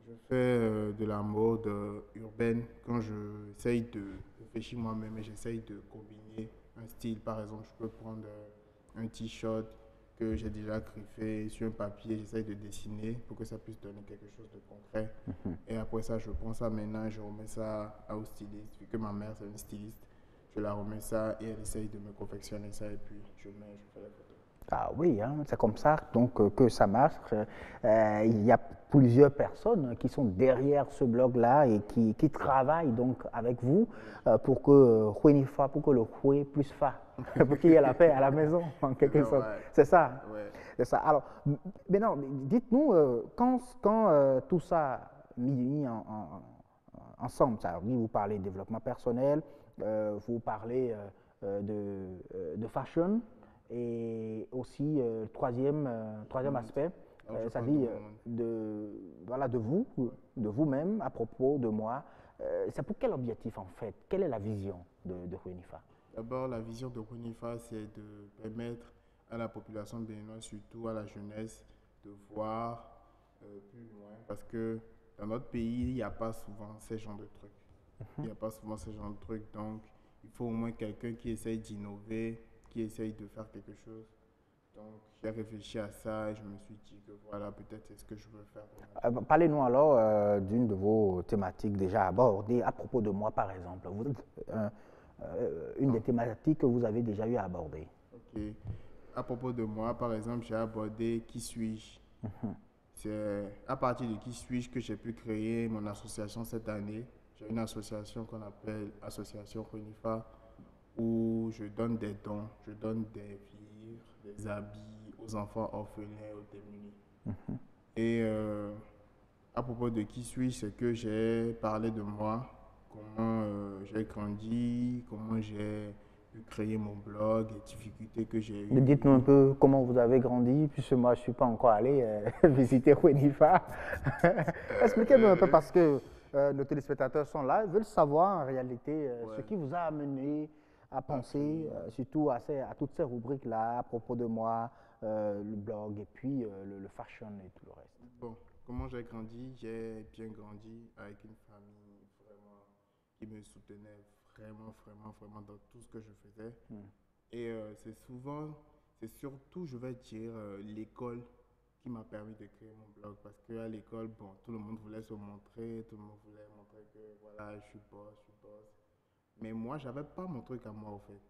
Je fais de la mode urbaine quand j'essaye de réfléchir moi-même et j'essaye de combiner un style. Par exemple, je peux prendre un t-shirt que j'ai déjà griffé sur un papier, j'essaye de dessiner pour que ça puisse donner quelque chose de concret. Et après ça, je prends ça maintenant, je remets ça au styliste. Vu que ma mère, c'est une styliste, je la remets ça et elle essaye de me confectionner ça et puis je fais la photo. Ah oui, hein, c'est comme ça donc, que ça marche. Il y a plusieurs personnes qui sont derrière ce blog-là et qui travaillent donc avec vous pour que Wenifa, pour que le Houé plus fa, pour qu'il y ait la paix à la maison, en quelque sorte. C'est ça. C'est ça. Alors, maintenant, dites-nous, quand tout ça mis ensemble, ça, oui, vous parlez de développement personnel, vous parlez de fashion, et aussi, troisième aspect, c'est-à-dire de vous-même à propos de moi. C'est pour quel objectif en fait? Quelle est la vision de Wenifa? D'abord, la vision de Wenifa, c'est de permettre à la population béninoise, surtout à la jeunesse, de voir plus loin. Parce que dans notre pays, il n'y a pas souvent ce genre de trucs. Il n'y a pas souvent ce genre de trucs. Donc, il faut au moins quelqu'un qui essaye d'innover, qui essaye de faire quelque chose. Donc, j'ai réfléchi à ça et je me suis dit que voilà, peut-être c'est ce que je veux faire. Parlez-nous alors d'une de vos thématiques déjà abordées à propos de moi, par exemple. Une des thématiques que vous avez déjà eu à aborder. Ok. À propos de moi, par exemple, j'ai abordé Qui suis-je? C'est à partir de Qui suis-je que j'ai pu créer mon association cette année. J'ai une association qu'on appelle Association Wenifa, où je donne des dons, je donne des vivres, des habits aux enfants orphelins, aux démunis. Et à propos de Qui suis-je, c'est que j'ai parlé de moi, comment j'ai grandi, comment j'ai pu créer mon blog, les difficultés que j'ai eues. Dites-nous un peu comment vous avez grandi, puisque moi je ne suis pas encore allé visiter Wenifa. Expliquez-nous un peu parce que nos téléspectateurs sont là, ils veulent savoir en réalité ce qui vous a amené à penser surtout à toutes ces rubriques-là, à propos de moi, le blog et puis le fashion et tout le reste? Bon, comment j'ai grandi? J'ai bien grandi avec une famille vraiment qui me soutenait vraiment dans tout ce que je faisais. Et c'est surtout, je vais dire, l'école qui m'a permis de créer mon blog. Parce qu'à l'école, bon, tout le monde voulait se montrer, tout le monde voulait montrer que voilà, je suis boss. Mais moi, je n'avais pas mon truc à moi, au fait.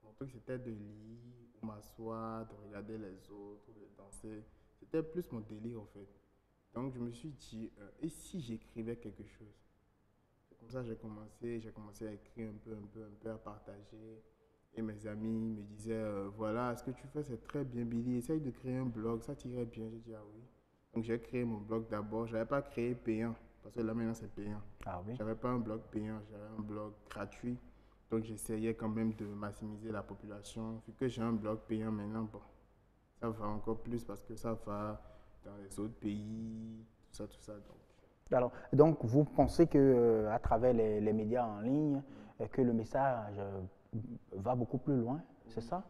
Mon truc, c'était de lire, ou m'asseoir, de regarder les autres, de danser. C'était plus mon délire, en fait. Donc, je me suis dit, et si j'écrivais quelque chose? C'est comme ça que j'ai commencé à écrire un peu, à partager. Et mes amis me disaient, voilà, ce que tu fais, c'est très bien, Billy. Essaye de créer un blog, ça t'irait bien. J'ai dit, ah oui. Donc, j'ai créé mon blog d'abord. Je n'avais pas créé payant, parce que là, maintenant, c'est payant. Ah oui. Je n'avais pas un blog payant, j'avais un blog gratuit. Donc, j'essayais quand même de maximiser la population. Vu que j'ai un blog payant maintenant, bon, ça va encore plus parce que ça va dans les autres pays, tout ça. Alors, donc, vous pensez qu'à travers les médias en ligne, que le message va beaucoup plus loin, c'est ça?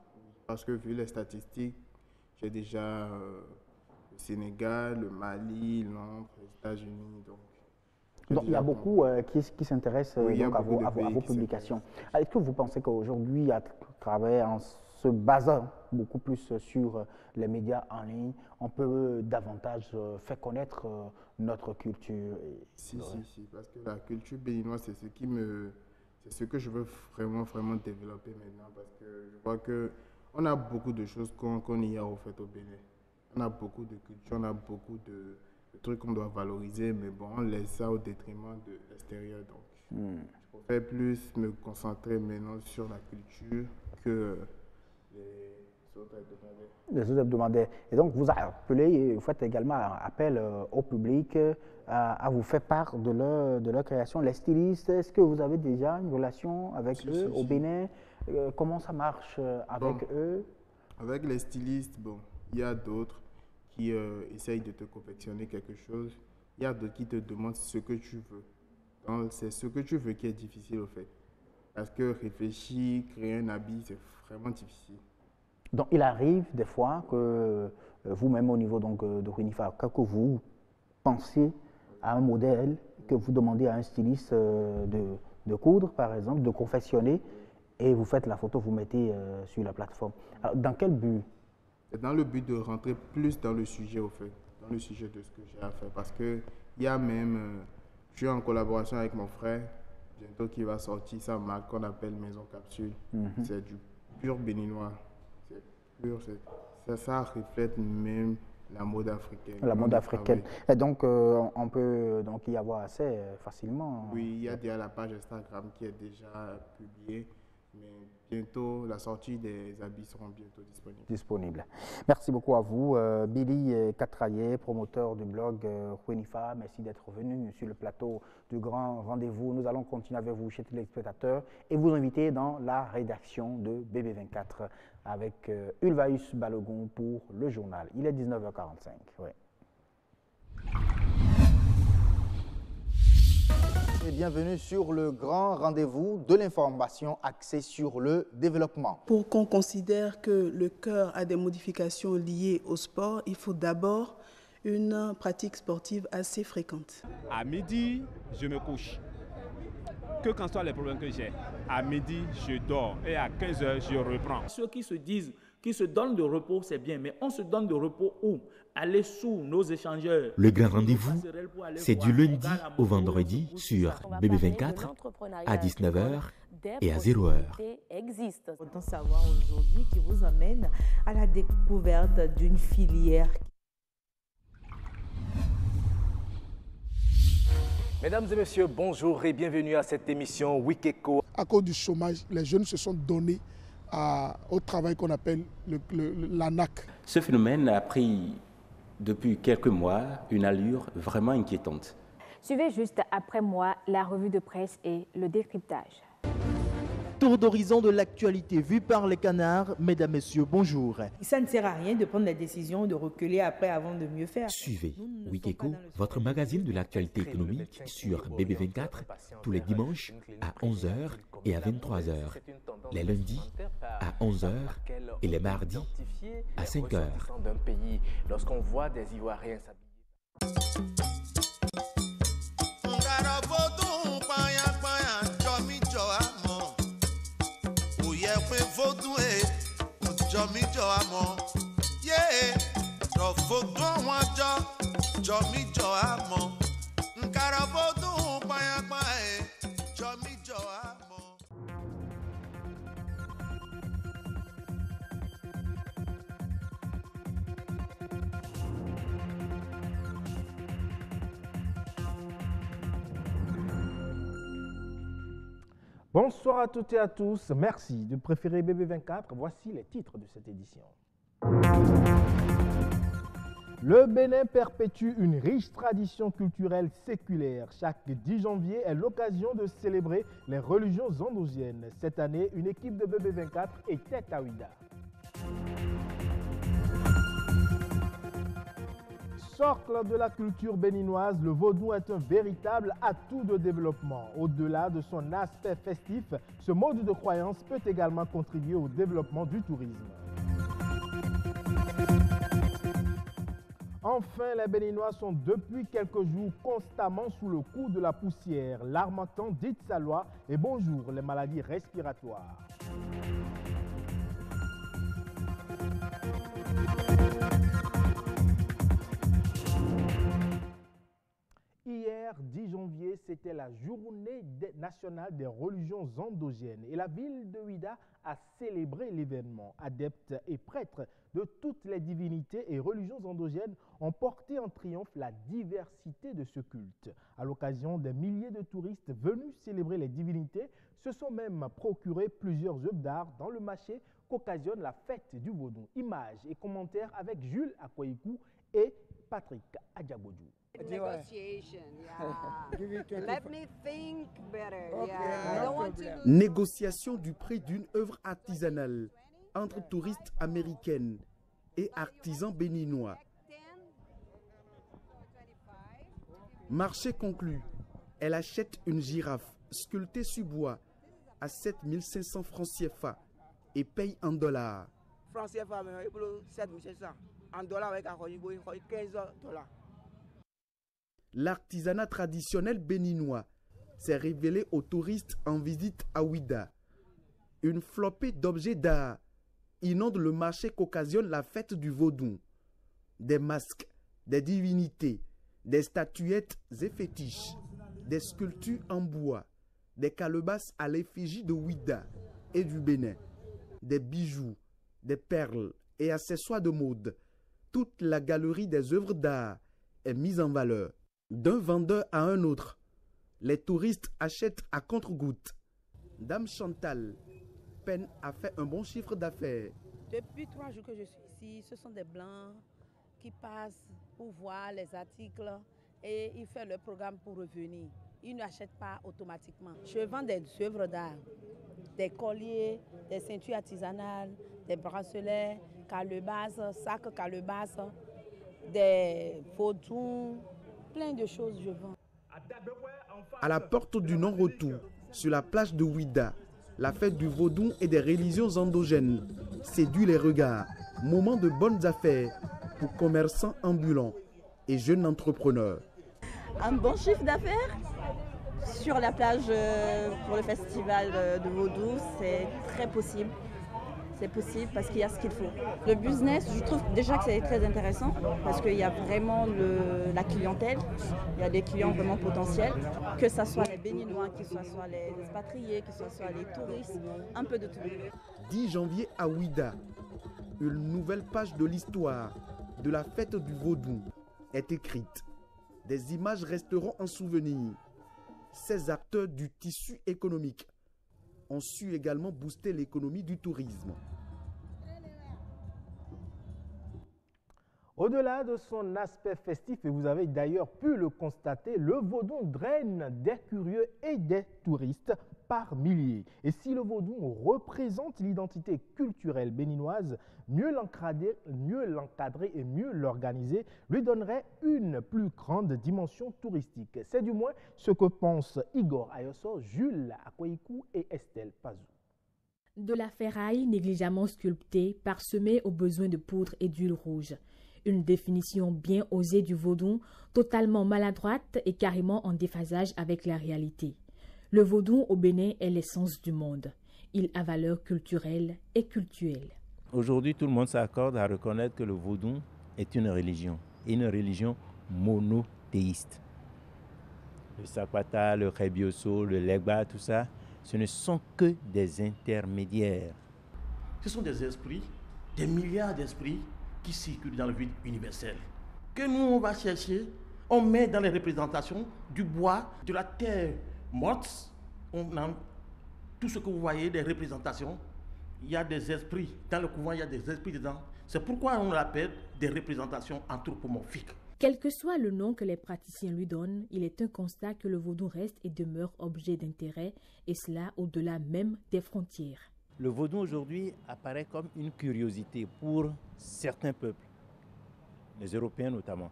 Parce que vu les statistiques, j'ai déjà le Sénégal, le Mali, Londres, les États-Unis. Donc, il y a beaucoup qui s'intéressent à vos publications. Est-ce que vous pensez qu'aujourd'hui, à travers, en se basant beaucoup plus sur les médias en ligne, on peut davantage faire connaître notre culture? Si, parce que la culture béninoise, c'est ce que je veux vraiment développer maintenant, parce que je vois qu'on a beaucoup de choses qu'on y a au fait au Bénin. On a beaucoup de culture, on a beaucoup de trucs qu'on doit valoriser, mais bon, on laisse ça au détriment de l'extérieur. Donc, je préfère plus me concentrer maintenant sur la culture que les autres hebdomadaires. Les autres hebdomadaires. Et donc, vous appelez, vous faites également appel au public à vous faire part de leur création. Les stylistes, est-ce que vous avez déjà une relation avec eux au Bénin? Comment ça marche avec eux? Avec les stylistes, bon, il y a d'autres qui essayent de te confectionner quelque chose. Il y a d'autres qui te demandent ce que tu veux. Donc, c'est ce que tu veux qui est difficile, au fait. Parce que réfléchir, créer un habit, c'est vraiment difficile. Donc, il arrive des fois que vous-même, au niveau donc, de Huinifa, que vous pensiez à un modèle, que vous demandez à un styliste de coudre, par exemple, de confectionner, et vous faites la photo, vous mettez sur la plateforme. Alors, dans quel but? C'est dans le but de rentrer plus dans le sujet, au fait, dans le sujet de ce que j'ai à faire. Parce qu'il y a même, je suis en collaboration avec mon frère, bientôt qui va sortir sa marque qu'on appelle Maison Capsule. C'est du pur béninois. C'est pur, ça reflète même la mode africaine. La mode africaine. Et donc, on peut donc y avoir accès facilement. Oui, il y a déjà la page Instagram qui est déjà publiée. Mais bientôt, la sortie des habits seront bientôt disponibles. Merci beaucoup à vous, Billy Katraye, promoteur du blog Huinifa. Merci d'être venu sur le plateau du Grand Rendez-vous. Nous allons continuer avec vous, chers téléspectateurs, et vous inviter dans la rédaction de BB24 avec Ulvaeus Balogun pour le journal. Il est 19h45. Ouais. Et bienvenue sur le grand rendez-vous de l'information axée sur le développement. Pour qu'on considère que le cœur a des modifications liées au sport, il faut d'abord une pratique sportive assez fréquente. À midi, je me couche. Qu'en soient les problèmes que j'ai, à midi, je dors et à 15h, je reprends. Ceux qui se disent qu'ils se donnent de repos, c'est bien, mais on se donne de repos où? Aller sous nos échangeurs. Le grand rendez-vous, c'est du lundi au vendredi sur BB24 à 19h et à 0h. Existe. Autant savoir aujourd'hui qui vous amène à la découverte d'une filière. Mesdames et messieurs, bonjour et bienvenue à cette émission Wikeko. À cause du chômage, les jeunes se sont donnés au travail qu'on appelle l'ANAC. Ce phénomène a pris depuis quelques mois une allure vraiment inquiétante. Suivez juste après moi la revue de presse et le décryptage. Tour d'horizon de l'actualité vue par les canards. Mesdames, Messieurs, bonjour. Ça ne sert à rien de prendre la décision de reculer après avant de mieux faire. Suivez Wikeko, votre magazine de l'actualité économique sur BB24 tous les dimanches à 11h et à 23h. les lundis à 11h et les mardis à 5h. D'un pays, lorsqu'on voit des Ivoiriens s'habiller. Bonsoir à toutes et à tous. Merci de préférer BB24. Voici les titres de cette édition. Le Bénin perpétue une riche tradition culturelle séculaire. Chaque 10 janvier est l'occasion de célébrer les religions endogènes. Cette année, une équipe de BB24 était à Ouidah. Socle de la culture béninoise, le vaudou est un véritable atout de développement. Au-delà de son aspect festif, ce mode de croyance peut également contribuer au développement du tourisme. Enfin, les Béninois sont depuis quelques jours constamment sous le coup de la poussière. L'harmattan dit sa loi et bonjour les maladies respiratoires. Hier, 10 janvier, c'était la journée nationale des religions endogènes et la ville de Ouidah a célébré l'événement. Adeptes et prêtres de toutes les divinités et religions endogènes ont porté en triomphe la diversité de ce culte. À l'occasion, des milliers de touristes venus célébrer les divinités se sont même procurés plusieurs œuvres d'art dans le marché qu'occasionne la fête du vaudou. Images et commentaires avec Jules Akwaïkou et Patrick Adjabodou. Négociation du prix d'une œuvre artisanale entre touristes américaines et artisans béninois. Marché conclu. Elle achète une girafe sculptée sur bois à 7500 francs CFA et paye en dollars. Francs CFA, 7500. En dollars, avec 15 dollars. L'artisanat traditionnel béninois s'est révélé aux touristes en visite à Ouidah. Une flopée d'objets d'art inonde le marché qu'occasionne la fête du vaudou. Des masques, des divinités, des statuettes et fétiches, des sculptures en bois, des calebasses à l'effigie de Ouidah et du Bénin, des bijoux, des perles et accessoires de mode. Toute la galerie des œuvres d'art est mise en valeur. D'un vendeur à un autre, les touristes achètent à compte-gouttes. Dame Chantal peine à faire un bon chiffre d'affaires. Depuis 3 jours que je suis ici, ce sont des Blancs qui passent pour voir les articles et ils font leur programme pour revenir. Ils n'achètent pas automatiquement. Je vends des œuvres d'art, des colliers, des ceintures artisanales, des bracelets, calebasses, sacs calebasses, des vaudous, plein de choses je vends. À la porte du non-retour, sur la plage de Ouidah, la fête du vaudou et des religions endogènes séduit les regards. Moment de bonnes affaires pour commerçants ambulants et jeunes entrepreneurs. Un bon chiffre d'affaires sur la plage pour le festival de vaudou, c'est très possible. C'est possible parce qu'il y a ce qu'il faut. Le business, je trouve déjà que c'est très intéressant parce qu'il y a vraiment la clientèle, il y a des clients vraiment potentiels, que ce soit les Béninois, que ce soit les expatriés, que ce soit les touristes, un peu de tout. 10 janvier à Ouidah, une nouvelle page de l'histoire de la fête du vaudou est écrite. Des images resteront en souvenir. Ces acteurs du tissu économique ont su également booster l'économie du tourisme. Au-delà de son aspect festif, et vous avez d'ailleurs pu le constater, le vaudou draine des curieux et des touristes par milliers. Et si le vaudou représente l'identité culturelle béninoise, mieux l'encadrer et mieux l'organiser lui donnerait une plus grande dimension touristique. C'est du moins ce que pensent Igor Ayosso, Jules Akwaïkou et Estelle Pazou. De la ferraille négligemment sculptée, parsemée aux besoins de poudre et d'huile rouge. Une définition bien osée du vaudou, totalement maladroite et carrément en déphasage avec la réalité. Le vaudou au Bénin est l'essence du monde. Il a valeur culturelle et cultuelle. Aujourd'hui, tout le monde s'accorde à reconnaître que le vaudou est une religion monothéiste. Le Sakwata, le Rebioso, le Legba, tout ça, ce ne sont que des intermédiaires. Ce sont des esprits, des milliards d'esprits qui circulent dans le vide universel. Que nous, on va chercher, on met dans les représentations du bois, de la terre morte, on a tout ce que vous voyez, des représentations. Il y a des esprits, dans le couvent, il y a des esprits dedans. C'est pourquoi on l'appelle des représentations anthropomorphiques. Quel que soit le nom que les praticiens lui donnent, il est un constat que le vaudou reste et demeure objet d'intérêt, et cela au-delà même des frontières. Le vaudou aujourd'hui apparaît comme une curiosité pour certains peuples, les Européens notamment.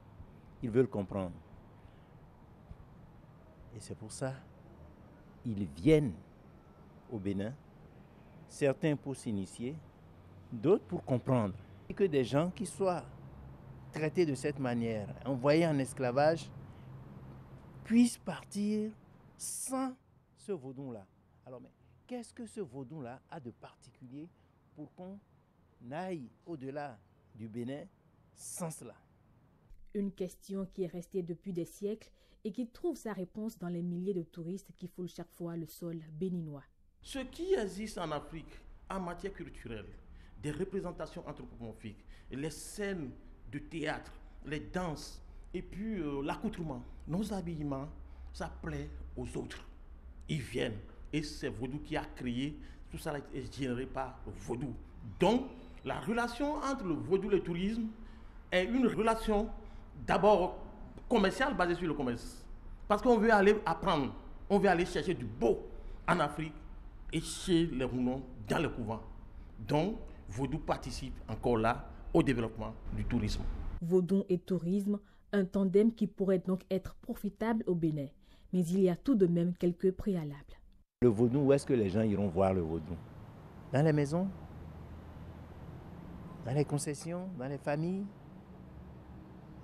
Ils veulent comprendre. Et c'est pour ça qu'ils viennent au Bénin, certains pour s'initier, d'autres pour comprendre. Et que des gens qui soient traités de cette manière, envoyés en esclavage, puissent partir sans ce vaudou-là. Alors, mais qu'est-ce que ce vaudou-là a de particulier pour qu'on aille au-delà du Bénin sans cela? Une question qui est restée depuis des siècles et qui trouve sa réponse dans les milliers de touristes qui foulent chaque fois le sol béninois. Ce qui existe en Afrique en matière culturelle, des représentations anthropomorphiques, les scènes de théâtre, les danses et puis l'accoutrement, nos habillements, ça plaît aux autres. Ils viennent et c'est Vaudou qui a créé, tout ça est généré par Vaudou. Donc la relation entre le Vaudou et le tourisme est une relation d'abord commerciale basée sur le commerce. Parce qu'on veut aller apprendre, on veut aller chercher du beau en Afrique et chez les Rounons dans le couvent. Donc Vaudou participe encore là au développement du tourisme. Vaudou et tourisme, un tandem qui pourrait donc être profitable au Bénin. Mais il y a tout de même quelques préalables. Le vaudou, où est-ce que les gens iront voir le vaudou? Dans les maisons? Dans les concessions? Dans les familles?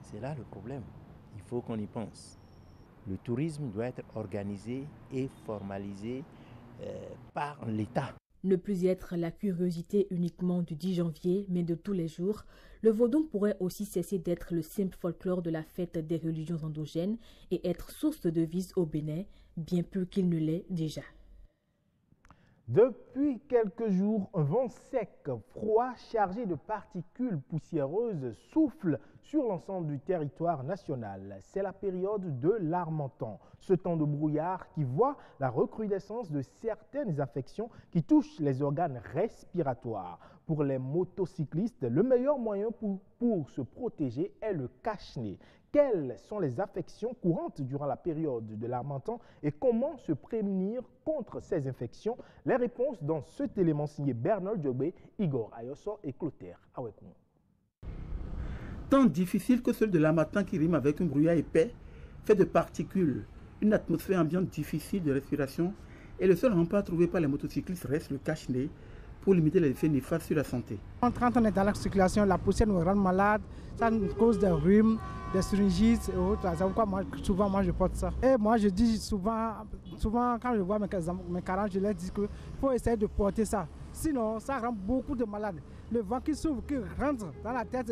C'est là le problème. Il faut qu'on y pense. Le tourisme doit être organisé et formalisé par l'État. Ne plus être la curiosité uniquement du 10 janvier, mais de tous les jours, le vaudou pourrait aussi cesser d'être le simple folklore de la fête des religions endogènes et être source de devises au Bénin, bien plus qu'il ne l'est déjà. Depuis quelques jours, un vent sec, froid, chargé de particules poussiéreuses souffle sur l'ensemble du territoire national. C'est la période de l'Harmattan, ce temps de brouillard qui voit la recrudescence de certaines infections qui touchent les organes respiratoires. Pour les motocyclistes, le meilleur moyen pour se protéger est le cache-nez. Quelles sont les affections courantes durant la période de l'Harmattan et comment se prémunir contre ces infections? Les réponses dans cet élément signé Bernard Diobé, Igor Ayoso et Clotaire Awekoum. Temps difficile que celui de l'Harmattan qui rime avec un brouillard épais, fait de particules, une atmosphère ambiante difficile de respiration et le seul rempart trouvé par les motocyclistes reste le cache-nez pour limiter les effets néfastes sur la santé. Quand on est dans la circulation, la poussière nous rend malade, ça nous cause des rhumes, des syringites et autres. C'est pourquoi souvent je porte ça. Et moi je dis souvent quand je vois mes parents, je leur dis qu'il faut essayer de porter ça. Sinon ça rend beaucoup de malades. Le vent qui s'ouvre, qui rentre dans la tête,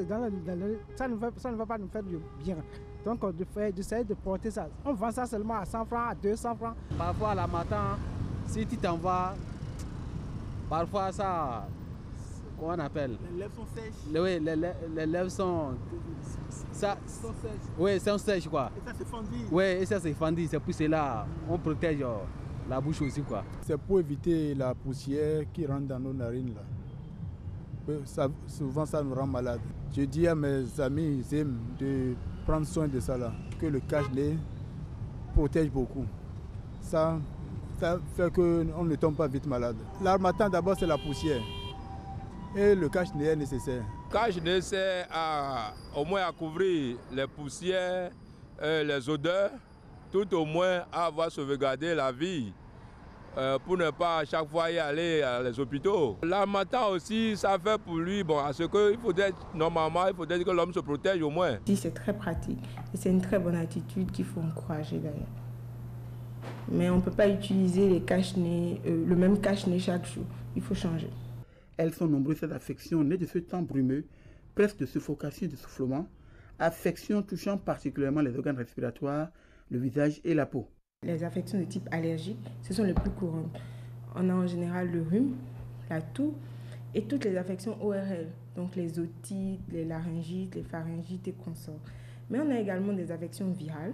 ça ne va pas nous faire du bien. Donc d'essayer de porter ça. On vend ça seulement à 100 francs, à 200 francs. Parfois à la matin, si tu t'en vas, parfois ça, comment on appelle? Les lèvres sont sèches. Oui, les lèvres sont... Ça, sont sèches. Oui, sont sèches quoi. Et ça c'est fendu. Oui, et ça c'est fendu. C'est pour cela on protège la bouche aussi quoi. C'est pour éviter la poussière qui rentre dans nos narines là. Ça, souvent ça nous rend malade. Je dis à mes amis, ils aiment de prendre soin de ça là, que le cache-nez protège beaucoup. Ça fait qu'on ne tombe pas vite malade. L'Harmattan d'abord c'est la poussière et le cache-nez est nécessaire. Le cache-nez c'est au moins à couvrir les poussières, les odeurs, tout au moins à avoir sauvegardé la vie pour ne pas à chaque fois y aller à les hôpitaux. L'harmattan aussi, ça fait pour lui, bon, à ce que normalement, il faudrait que l'homme se protège au moins. C'est très pratique et c'est une très bonne attitude qu'il faut encourager d'ailleurs. Mais on ne peut pas utiliser les cache-nez, le même cache-nez chaque jour. Il faut changer. Elles sont nombreuses, ces affections nées de ce temps brumeux, presque de suffocation et de soufflement, affections touchant particulièrement les organes respiratoires, le visage et la peau. Les affections de type allergique, ce sont les plus courantes. On a en général le rhume, la toux et toutes les affections ORL, donc les otites, les laryngites, les pharyngites et consorts. Mais on a également des affections virales,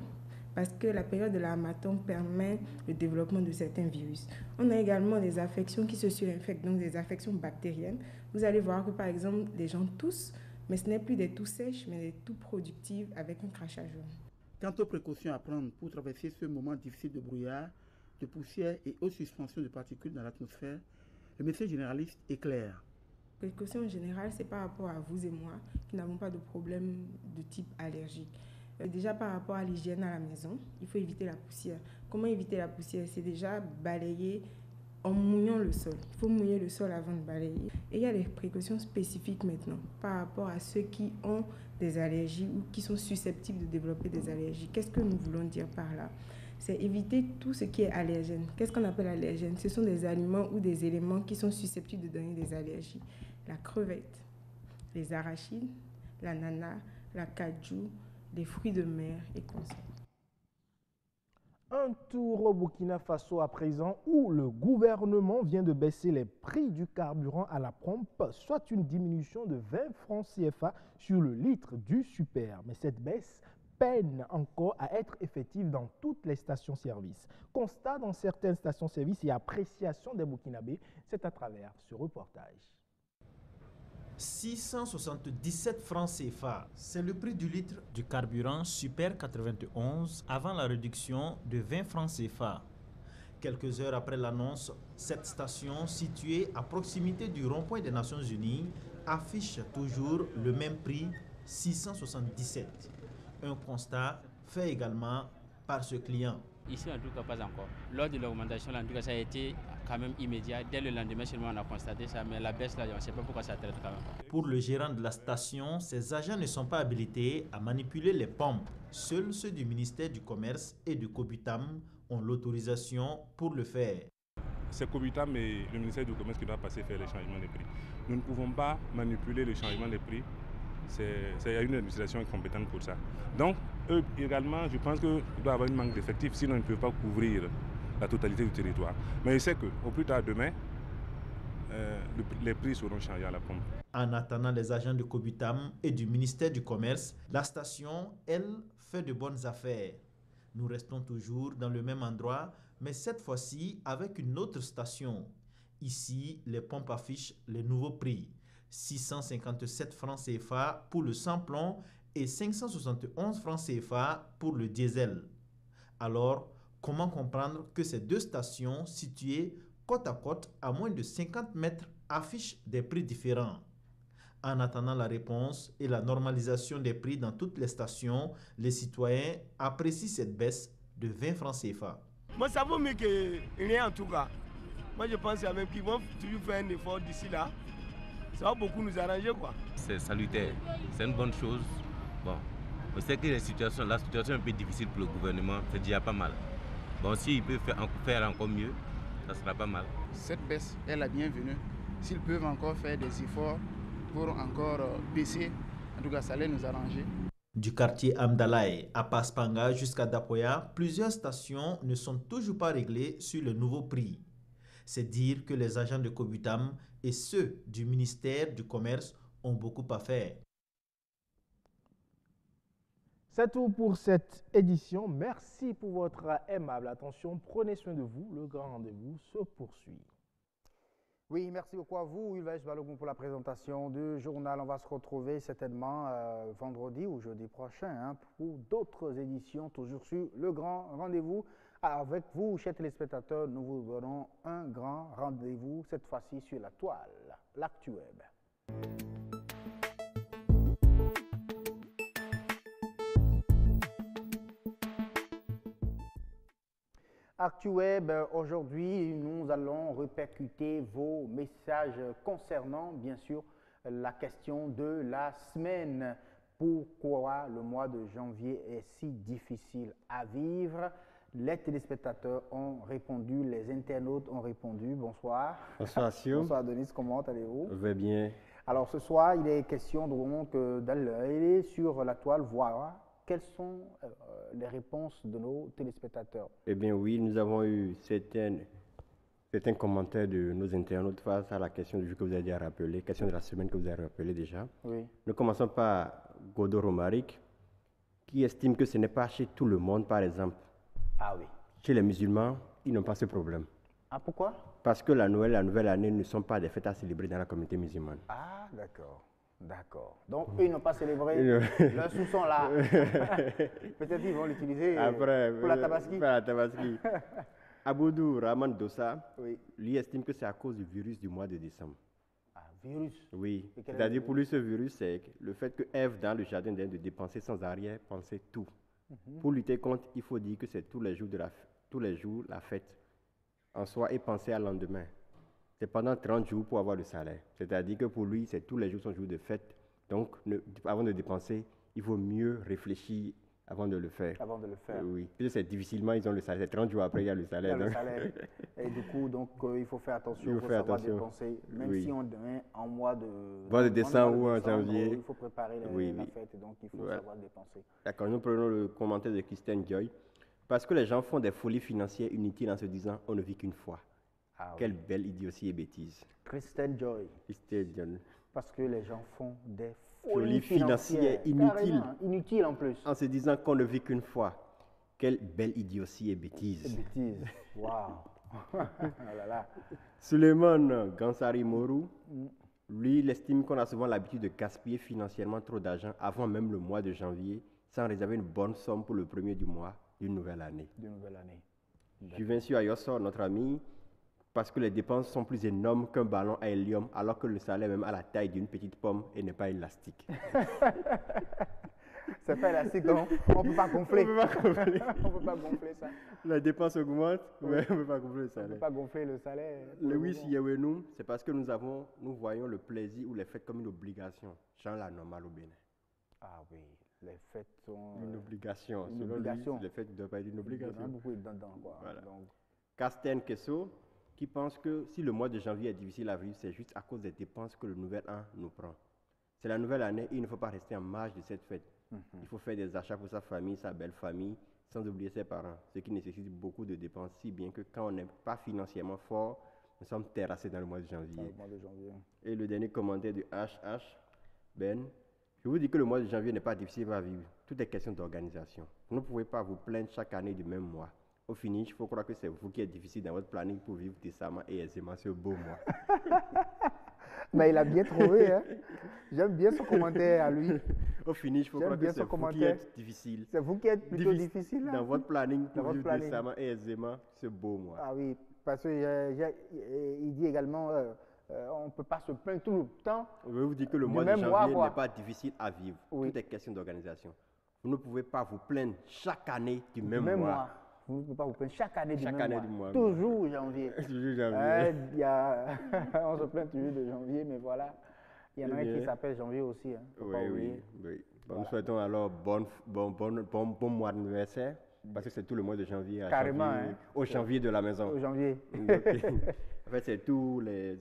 parce que la période de l'harmattan permet le développement de certains virus. On a également des affections qui se surinfectent, donc des affections bactériennes. Vous allez voir que par exemple, les gens toussent, mais ce n'est plus des toux sèches, mais des toux productives avec un crachat jaune. Quant aux précautions à prendre pour traverser ce moment difficile de brouillard, de poussière et haute suspension de particules dans l'atmosphère, le médecin généraliste est clair. Précaution en général, c'est par rapport à vous et moi qui n'avons pas de problème de type allergique. Déjà par rapport à l'hygiène à la maison, il faut éviter la poussière. Comment éviter la poussière? C'est déjà balayer en mouillant le sol. Il faut mouiller le sol avant de balayer. Et il y a des précautions spécifiques maintenant par rapport à ceux qui ont des allergies ou qui sont susceptibles de développer des allergies. Qu'est-ce que nous voulons dire par là? C'est éviter tout ce qui est allergène. Qu'est-ce qu'on appelle allergène? Ce sont des aliments ou des éléments qui sont susceptibles de donner des allergies. La crevette, les arachides, l'ananas, la cajou, les fruits de mer et consorts. Un tour au Burkina Faso à présent où le gouvernement vient de baisser les prix du carburant à la pompe, soit une diminution de 20 francs CFA sur le litre du super. Mais cette baisse peine encore à être effective dans toutes les stations-service. Constat dans certaines stations-service et appréciation des Burkinabés, c'est à travers ce reportage. 677 francs CFA, c'est le prix du litre du carburant Super 91 avant la réduction de 20 francs CFA. Quelques heures après l'annonce, cette station située à proximité du rond-point des Nations Unies affiche toujours le même prix, 677. Un constat fait également par ce client. Ici, en tout cas, pas encore. Lors de l'augmentation, en tout cas, ça a été quand même immédiat. Dès le lendemain, seulement on a constaté ça, mais la baisse, là, on ne sait pas pourquoi ça traite quand même. Pour le gérant de la station, ces agents ne sont pas habilités à manipuler les pompes. Seuls ceux du ministère du Commerce et du Cobutam ont l'autorisation pour le faire. C'est Cobutam et le ministère du Commerce qui doivent passer faire les changements des prix. Nous ne pouvons pas manipuler le changement des prix. C'est une administration compétente pour ça. Donc, eux également, je pense qu'il doit y avoir un manque d'effectifs, sinon ils ne peuvent pas couvrir la totalité du territoire. Mais je sais qu'au plus tard demain, les prix seront changés à la pompe. En attendant les agents de Cobutam et du ministère du Commerce, la station, elle, fait de bonnes affaires. Nous restons toujours dans le même endroit, mais cette fois-ci avec une autre station. Ici, les pompes affichent les nouveaux prix. 657 francs CFA pour le sans-plomb et 571 francs CFA pour le diesel. Alors, comment comprendre que ces deux stations situées côte à côte à moins de 50 mètres affichent des prix différents? En attendant la réponse et la normalisation des prix dans toutes les stations, les citoyens apprécient cette baisse de 20 francs CFA. Moi, ça vaut mieux que rien en tout cas. Moi, je pense même qu'ils vont toujours faire un effort d'ici là. Ça va beaucoup nous arranger, quoi. C'est salutaire, c'est une bonne chose. Bon, on sait que la situation est un peu difficile pour le gouvernement, c'est déjà pas mal. Bon, s'ils peuvent faire encore mieux, ça sera pas mal. Cette baisse est la bienvenue. S'ils peuvent encore faire des efforts pour encore baisser, en tout cas, ça allait nous arranger. Du quartier Amdalaï à Paspanga jusqu'à Dapoya, plusieurs stations ne sont toujours pas réglées sur le nouveau prix. C'est dire que les agents de Cobutam et ceux du ministère du Commerce ont beaucoup à faire. C'est tout pour cette édition. Merci pour votre aimable attention. Prenez soin de vous. Le grand rendez-vous se poursuit. Oui, merci beaucoup à vous, Ulvaeus Balogun, pour la présentation du journal. On va se retrouver certainement vendredi ou jeudi prochain pour d'autres éditions, toujours sur le grand rendez-vous. Avec vous, chers téléspectateurs, nous vous donnons un grand rendez-vous, cette fois-ci sur la toile, l'ActuWeb. ActuWeb, aujourd'hui, nous allons répercuter vos messages concernant, bien sûr, la question de la semaine. Pourquoi le mois de janvier est si difficile à vivre? Les téléspectateurs ont répondu, les internautes ont répondu. Bonsoir. Bonsoir, Sio. Bonsoir, Denis. Comment allez-vous? Je vais bien. Alors, ce soir, il est question donc d'aller sur la toile voir quelles sont les réponses de nos téléspectateurs. Eh bien, oui, nous avons eu certains commentaires de nos internautes face à la question du jour que vous avez déjà rappelé, question de la semaine que vous avez rappelé déjà. Oui. Nous commençons par Godot Romaric, qui estime que ce n'est pas chez tout le monde, par exemple. Ah oui. Chez les musulmans, ils n'ont pas ce problème. Ah, pourquoi? Parce que la Noël et la nouvelle année ne sont pas des fêtes à célébrer dans la communauté musulmane. Ah, d'accord. D'accord. Donc, eux, ils n'ont pas célébré leur soupçon là. Peut-être qu'ils vont l'utiliser pour la tabaski. Pour la tabaski. Aboudou Rahman Dossa, oui, lui estime que c'est à cause du virus du mois de décembre. Ah, virus? Oui. C'est-à-dire pour lui, ce virus, c'est le fait que Ève, dans le jardin d'Èden, de dépenser sans arrière-pensée tout. Pour lutter contre, il faut dire que c'est tous les jours la fête en soi et penser à lendemain. C'est pendant 30 jours pour avoir le salaire. C'est-à-dire que pour lui, c'est tous les jours son jour de fête. Donc, avant de dépenser, il vaut mieux réfléchir avant de le faire. Avant de le faire. Oui. Puis c'est difficilement, ils ont le salaire. C'est 30 jours après, il y a le salaire. Il y a le salaire. Et du coup, donc, il faut faire attention pour savoir dépenser. Même si on est en mois de décembre ou en janvier. Il faut préparer la fête, et donc il faut savoir dépenser. D'accord, nous prenons le commentaire de Christiane Joy. Parce que les gens font des folies financières inutiles en se disant « on ne vit qu'une fois ». Ah, quelle belle idiotie et bêtise. Christiane Joy. Christiane Joy. Parce que les gens font des folies financières inutiles. Inutiles en plus. En se disant qu'on ne vit qu'une fois. Quelle belle idiotie et bêtise. Bêtise. Waouh. Oh là là. Suleiman Gansari Mourou, lui, il estime qu'on a souvent l'habitude de gaspiller financièrement trop d'argent avant même le mois de janvier, sans réserver une bonne somme pour le premier du mois d'une nouvelle année. Je viens sur Ayossor, notre ami, parce que les dépenses sont plus énormes qu'un ballon à hélium, alors que le salaire même a la taille d'une petite pomme et n'est pas élastique. C'est pas élastique, donc on ne peut pas gonfler. On ne peut pas gonfler ça. La dépense augmente, mais on ne peut pas gonfler le salaire. On ne peut pas gonfler le salaire. Lewis Yewenou, c'est parce que nous voyons le plaisir ou les fêtes comme une obligation, genre la normale au Bénin. Ah oui, les fêtes sont... Une obligation. Une obligation. Les fêtes ne doivent pas être une obligation. Il y en a beaucoup dedans, quoi. Voilà. Donc... Casten Kesso, qui pense que si le mois de janvier est difficile à vivre, c'est juste à cause des dépenses que le nouvel an nous prend. C'est la nouvelle année et il ne faut pas rester en marge de cette fête. Il faut faire des achats pour sa famille, sa belle famille, sans oublier ses parents, ce qui nécessite beaucoup de dépenses, si bien que quand on n'est pas financièrement fort, nous sommes terrassés dans le mois de janvier. Et le dernier commentaire de HH, Ben, je vous dis que le mois de janvier n'est pas difficile à vivre. Tout est question d'organisation. Vous ne pouvez pas vous plaindre chaque année du même mois. Au finish, il faut croire que c'est vous qui êtes difficile dans votre planning pour vivre décemment et aisément ce beau mois. Mais il a bien trouvé, hein. J'aime bien son commentaire à lui. Au finish, il faut croire que c'est vous qui êtes difficile. C'est vous qui êtes plutôt difficile. Dans votre planning pour vivre décemment et aisément ce beau mois. Ah oui, parce qu'il dit également, on ne peut pas se plaindre tout le temps. Je vais vous dire que le mois de janvier n'est pas difficile à vivre. Oui. Tout est question d'organisation. Vous ne pouvez pas vous plaindre chaque année du même mois. Vous ne pouvez pas vous plaindre chaque année du chaque même année mois. Du mois. Toujours janvier. Toujours janvier. On se plaint toujours de janvier, mais voilà. Il y en a un qui s'appelle janvier aussi. Hein. Oui. Bon, nous souhaitons alors bon mois d'anniversaire, parce que c'est tout le mois de janvier. Carrément. Janvier, au janvier de la maison. Au janvier. En fait, c'est tous les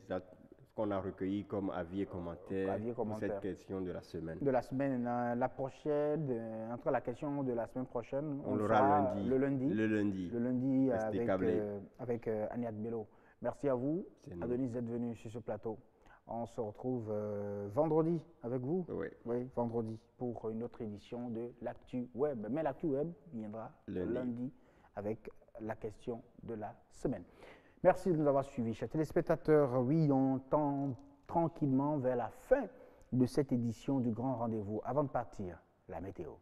qu'on a recueillis comme avis et commentaires pour cette question de la semaine. De la semaine. La prochaine, entre la question de la semaine prochaine, on l'aura le lundi. Le lundi avec Agnès Bello. Merci à vous, Adonis, d'être venu sur ce plateau. On se retrouve vendredi avec vous. Oui, vendredi pour une autre édition de l'Actu Web. Mais l'Actu Web viendra lundi avec la question de la semaine. Merci de nous avoir suivis, chers téléspectateurs. Oui, on tend tranquillement vers la fin de cette édition du Grand Rendez-vous. Avant de partir, la météo.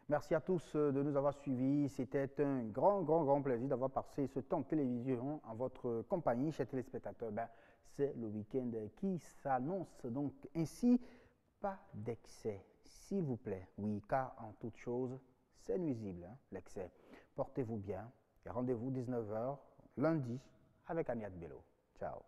Merci à tous de nous avoir suivis. C'était un grand plaisir d'avoir passé ce temps de télévision en votre compagnie, chers téléspectateurs. C'est le week-end qui s'annonce. Donc ainsi, pas d'excès, s'il vous plaît. Oui, car en toute chose, c'est nuisible, l'excès. Portez-vous bien et rendez-vous 19h lundi avec Agnès Bello. Ciao.